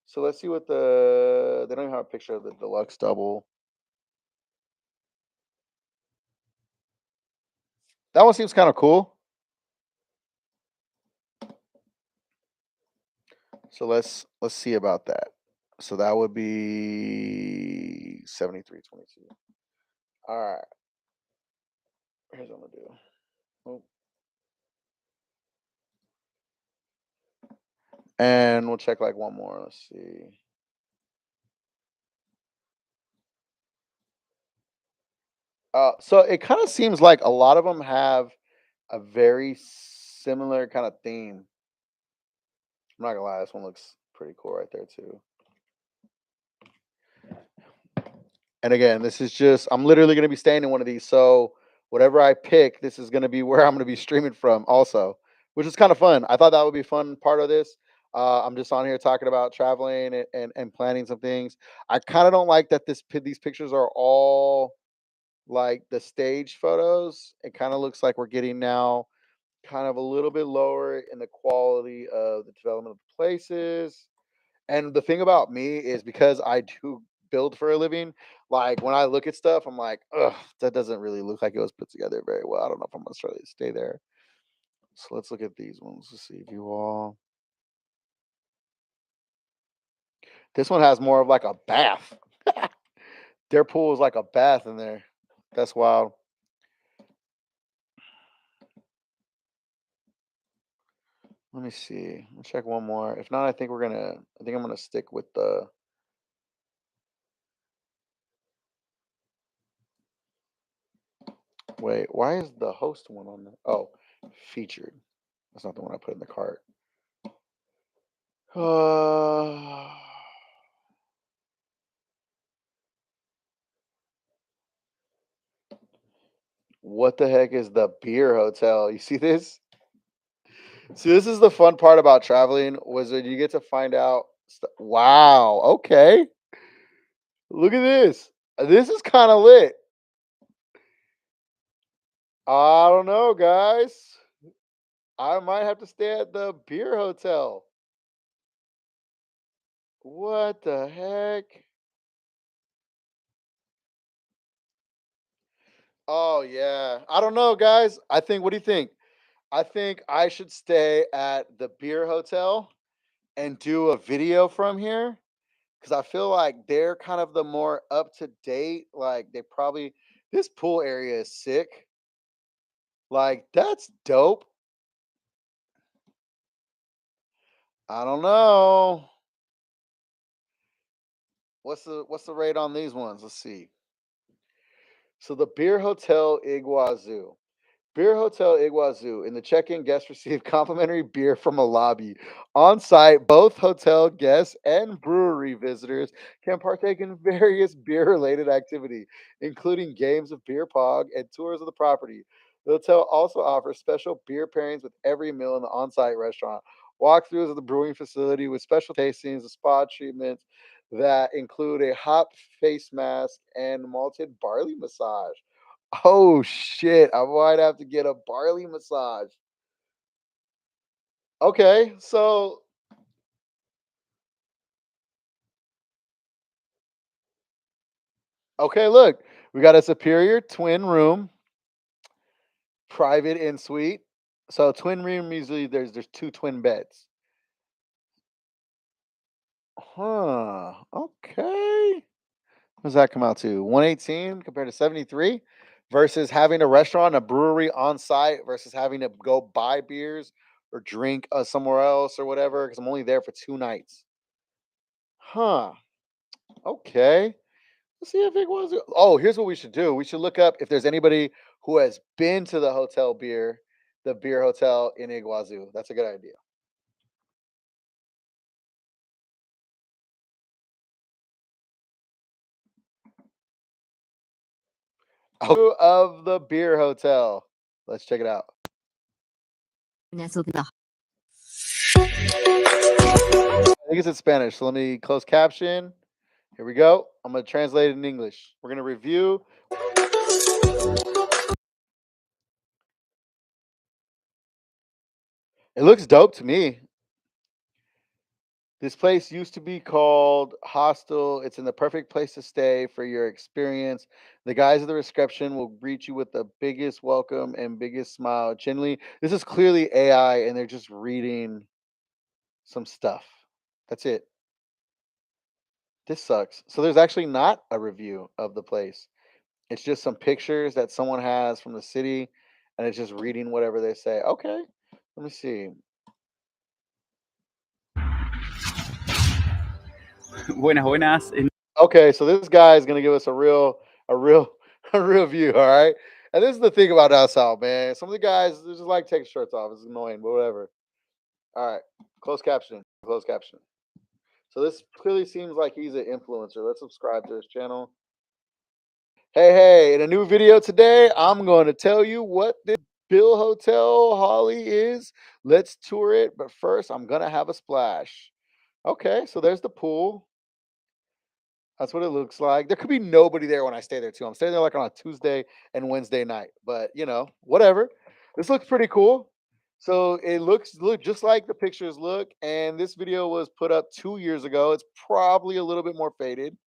So let's see what they don't even have a picture of the deluxe double. That one seems kind of cool. So let's see about that. So that would be 73.22. All right. Here's what I'm gonna do. Oh. And we'll check like one more. Let's see. So it kind of seems like a lot of them have a very similar kind of theme. I'm not gonna lie, this one looks pretty cool right there too. And again, this is just I'm literally gonna be staying in one of these. So whatever I pick, this is gonna be where I'm gonna be streaming from also, which is kind of fun. I thought that would be a fun part of this. I'm just on here talking about traveling and planning some things. I kind of don't like that these pictures are all like the stage photos. It kind of looks like we're getting now kind of a little bit lower in the quality of the development of the places. And the thing about me is because I do build for a living, like when I look at stuff, I'm like, ugh, that doesn't really look like it was put together very well. I don't know if I'm gonna really stay there. So let's look at these ones. Let's see if you all. This one has more of like a bath. Their pool is like a bath in there. That's wild. Let me see. I'll check one more. If not, I think I'm gonna stick with the. Wait, why is the host one on there? Oh, featured. That's not the one I put in the cart. What the heck is the beer hotel? You see this? See, this is the fun part about traveling was that you get to find out. Wow. Okay. Look at this. This is kind of lit. I don't know, guys. I might have to stay at the beer hotel. What the heck? Oh yeah. I don't know, guys. What do you think? I think I should stay at the beer hotel and do a video from here because I feel like they're kind of the more up to date. Like this pool area is sick. Like that's dope. I don't know. What's the rate on these ones? Let's see. So the Beer Hotel Iguazu. Beer Hotel Iguazu. In the check-in, guests receive complimentary beer from a lobby. On site, both hotel guests and brewery visitors can partake in various beer-related activities, including games of beer pong and tours of the property. The hotel also offers special beer pairings with every meal in the on-site restaurant. Walkthroughs of the brewing facility with special tastings and spa treatments that include a hot face mask and malted barley massage. Oh shit, I might have to get a barley massage. Okay, so look, we got a superior twin room, private en suite. So twin room usually there's two twin beds. Huh. Okay. What does that come out to? 118 compared to 73 versus having a restaurant, a brewery on site versus having to go buy beers or drink somewhere else or whatever because I'm only there for 2 nights. Huh. Okay. Let's see if it was. Oh, here's what we should do. We should look up if there's anybody who has been to the beer hotel in Iguazu. That's a good idea. Of the beer hotel. Let's check it out. Nestled in the I think it's in Spanish. So let me close caption. Here we go. I'm going to translate it in English. We're going to review. It looks dope to me. This place used to be called Hostel. It's in the perfect place to stay for your experience. The guys at the reception will greet you with the biggest welcome and biggest smile. Genuinely, this is clearly AI and they're just reading some stuff. That's it. This sucks. So there's actually not a review of the place. It's just some pictures that someone has from the city and it's just reading whatever they say. Okay. Let me see. Buenas. Okay, so this guy is gonna give us a real, a real view. All right, and this is the thing about us out, man. Some of the guys they just like take shirts off. It's annoying, but whatever. All right, closed caption, closed caption. So this clearly seems like he's an influencer. Let's subscribe to his channel. Hey, in a new video today, I'm going to tell you what this Bill Hotel, Holly is. Let's tour it. But first, I'm going to have a splash. Okay, so there's the pool. That's what it looks like. There could be nobody there when I stay there, too. I'm staying there like on a Tuesday and Wednesday night. But, you know, whatever. This looks pretty cool. So it look just like the pictures look. And this video was put up 2 years ago. It's probably a little bit more faded.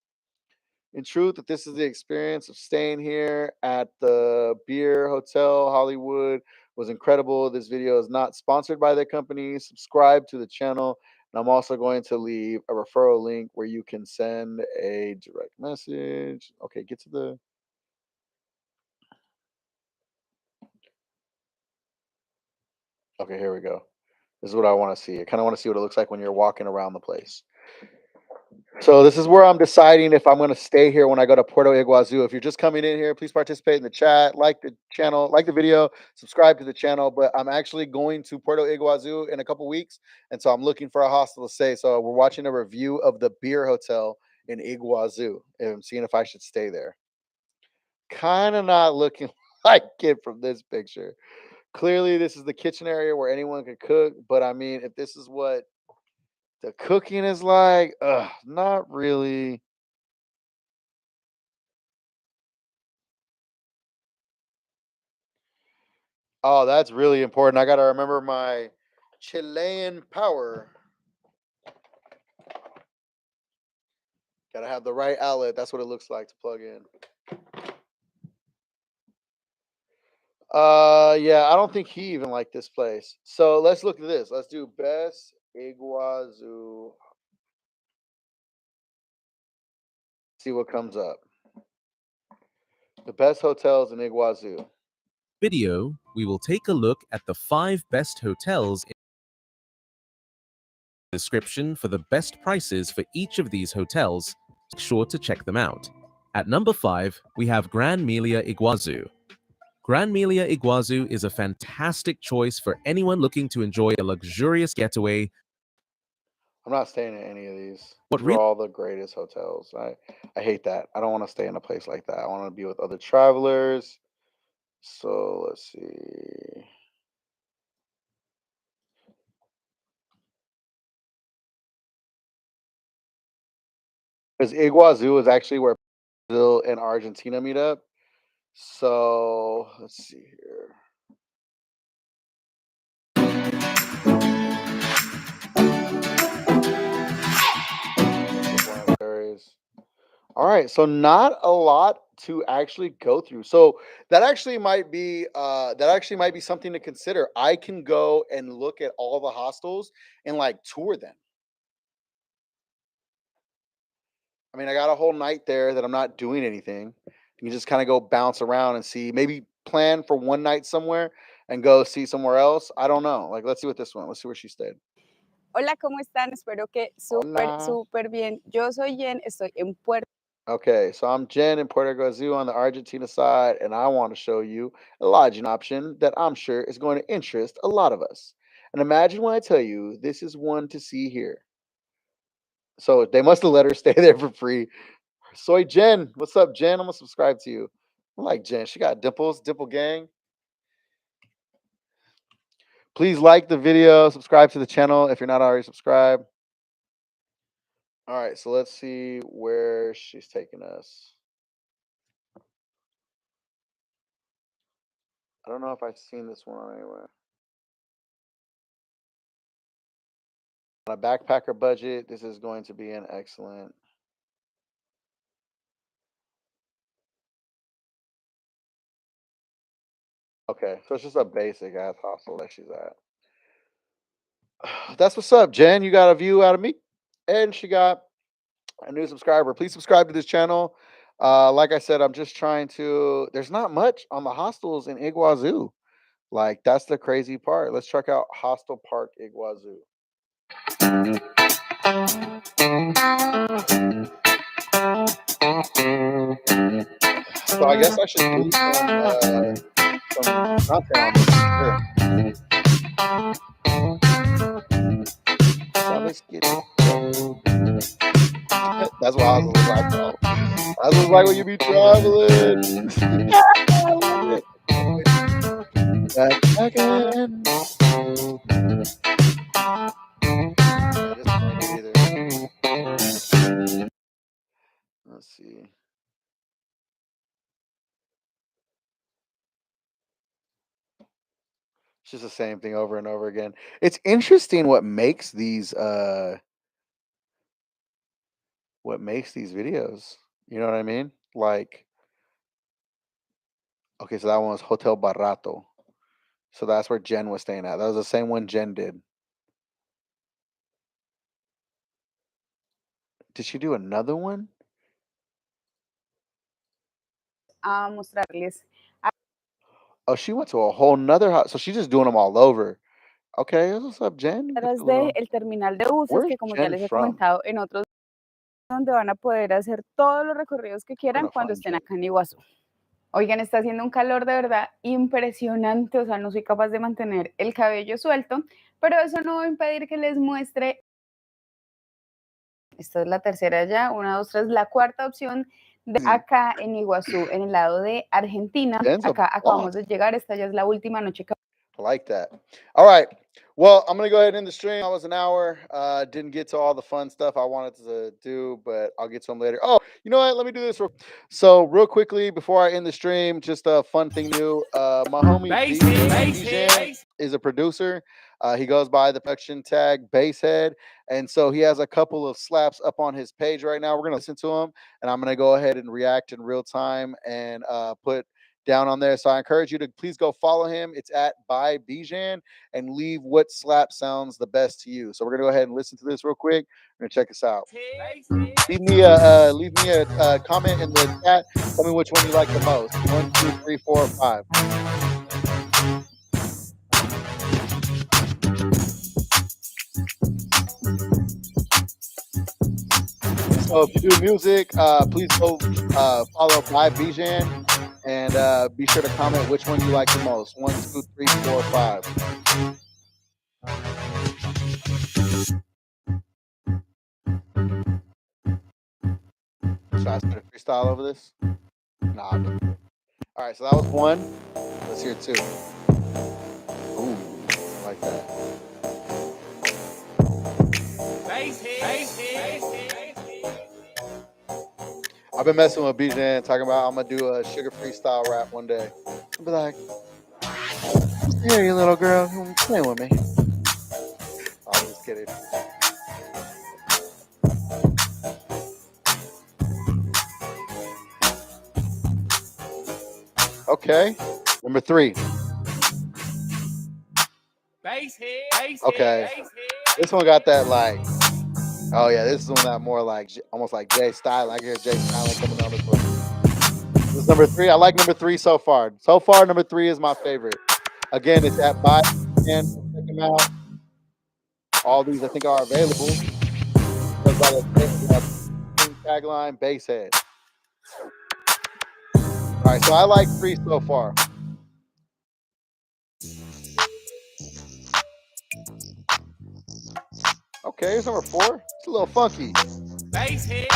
In truth, that this is the experience of staying here at the Beer Hotel Hollywood was incredible. This video is not sponsored by the company. Subscribe to the channel. And I'm also going to leave a referral link where you can send a direct message. Okay, get to the... Okay, here we go. This is what I want to see. I kind of want to see what it looks like when you're walking around the place. So this is where I'm deciding if I'm going to stay here when I go to Puerto Iguazu. If you're just coming in here, please participate in the chat, like the channel, like the video, subscribe to the channel. But I'm actually going to Puerto Iguazu in a couple weeks. And so I'm looking for a hostel to stay. So we're watching a review of the Beer Hotel in Iguazu and I'm seeing if I should stay there. Kind of not looking like it from this picture. Clearly, this is the kitchen area where anyone could cook. But I mean, if this is what the cooking is like, not really. Oh, that's really important. I got to remember my Chilean power. Got to have the right outlet. That's what it looks like to plug in. Yeah, I don't think he even liked this place. So let's look at this. Let's do best Iguazu. See what comes up. The best hotels in Iguazu. Video, we will take a look at the 5 best hotels in the description for the best prices for each of these hotels. Make sure to check them out. At number 5, we have Gran Melia Iguazu. Gran Melia Iguazu is a fantastic choice for anyone looking to enjoy a luxurious getaway. I'm not staying in any of these. These are all the greatest hotels. I hate that. I don't want to stay in a place like that. I want to be with other travelers. So let's see. Because Iguazu is actually where Brazil and Argentina meet up. So let's see here. All right, so not a lot to actually go through. So that actually might be something to consider. I can go and look at all the hostels and like tour them. I mean, I got a whole night there that I'm not doing anything. You can just kind of go bounce around and see, maybe plan for one night somewhere and go see somewhere else. I don't know. Like, let's see what this one. Let's see where she stayed. Hola, ¿cómo están? Espero que súper bien. Yo soy Jen, estoy en Puerto. Okay, so I'm Jen in Puerto Iguazu on the Argentina side, and I want to show you a lodging option that I'm sure is going to interest a lot of us. And imagine when I tell you this is one to see here. So they must have let her stay there for free. Soy Jen. What's up, Jen? I'm going to subscribe to you. I like Jen. She got dimples, dimple gang. Please like the video, subscribe to the channel if you're not already subscribed. All right, so let's see where she's taking us. I don't know if I've seen this one anywhere. On a backpacker budget, this is going to be an excellent. Okay, so it's just a basic ass hostel that she's at. That's what's up, Jen. You got a view out of me, and she got a new subscriber. Please subscribe to this channel. Like I said, I'm just trying to. There's not much on the hostels in Iguazu. Like, that's the crazy part. Let's check out Hostel Park Iguazu. So I guess I should do some content on this. Sure. That's what I was like, bro. That's what like when you be traveling. back again. Yeah, this one ain't it either. Let's see. It's just the same thing over and over again. It's interesting what makes these videos. You know what I mean? Like, okay, so that one was Hotel Barato. So that's where Jen was staying at. That was the same one Jen did. Did she do another one? Mostrarles. Oh, she went to a whole nother house. So she's just doing them all over. Okay, what's up, Jen? Atrás de el terminal de buses, Where's que como ya Jen les he from? comentado en otros, donde van a poder hacer todos los recorridos que quieran gonna cuando find estén Jen. acá en Iguazú. Oigan, está haciendo un calor de verdad impresionante, o sea, no soy capaz de mantener el cabello suelto, pero eso no va a impedir que les muestre. Esta es la tercera ya, 1, 2, 3, la cuarta opción de acá en Iguazú, en el lado de Argentina. Jen's a Acá boss. acabamos de llegar, esta ya es la última noche que I like that. All right. Well, I'm gonna go ahead and end the stream. I was an hour. Didn't get to all the fun stuff I wanted to do, but I'll get to them later. Oh, you know what? Let me do this. Real quickly before I end the stream, just a fun thing new. My homie DJ is a producer. He goes by the production tag Basshead, and so he has a couple of slaps up on his page right now. We're gonna listen to him, and I'm gonna go ahead and react in real time and put down on there. So I encourage you to please go follow him. It's at by Bijan, and leave what slap sounds the best to you. So we're gonna go ahead and listen to this real quick. We're gonna check this out. Leave me a comment in the chat. Tell me which one you like the most. 1, 2, 3, 4, 5. So if you do music, please go follow by Bijan. And be sure to comment which one you like the most. 1, 2, 3, 4, 5. Should I spit a freestyle over this? Nah. All right, so that was 1. Let's hear 2. Ooh, I like that. I've been messing with Bijan, talking about I'm gonna do a sugar freestyle rap one day. I'll be like, here, you little girl, come play with me. I'm just kidding. Okay, number 3. Okay, this one got that like, oh yeah, this is one that more like almost like Jay Styling. I can hear Jay Styling coming down this way. This is number 3. I like number 3 so far. So far, number 3 is my favorite. Again, it's at by and check them out. All these I think are available. Goes by the tagline Basshead. All right, so I like 3 so far. Okay, here's number 4. It's a little funky. Basshead.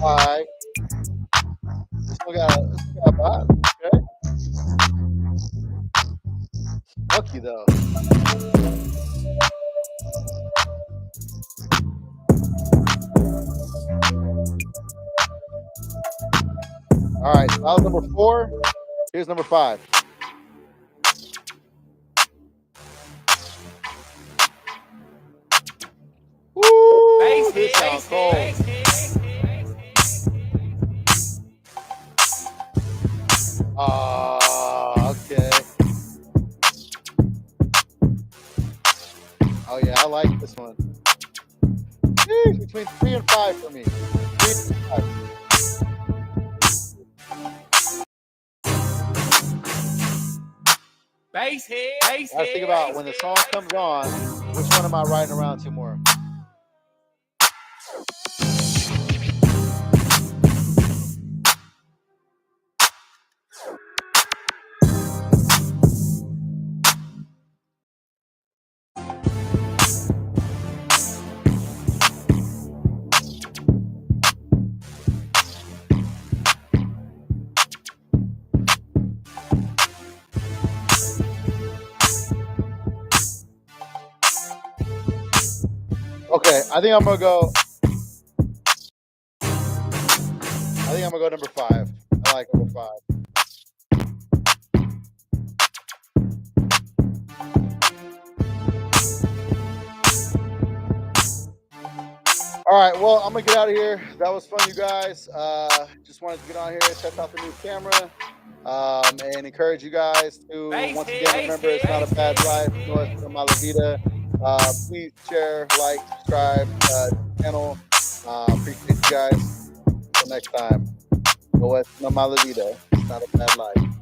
All right. This one got a vibe. Okay. Funky though. All right, so that was number 4. Here's number 5. Woo! This sounds cold. Okay. Oh yeah, I like this one. Jeez, between 3 and 5 for me. 3 and 5. I gotta think about when the song comes on, which one am I riding around to more? Okay, I think I'm gonna go number 5. I like number 5. All right, well, I'm gonna get out of here. That was fun, you guys. Just wanted to get on here and test out the new camera, and encourage you guys to once again remember it's not a bad life. No, it's una mala vida. Please share, like, subscribe to the channel. Appreciate you guys. Until next time. No, it's una mala vida. It's not a bad life.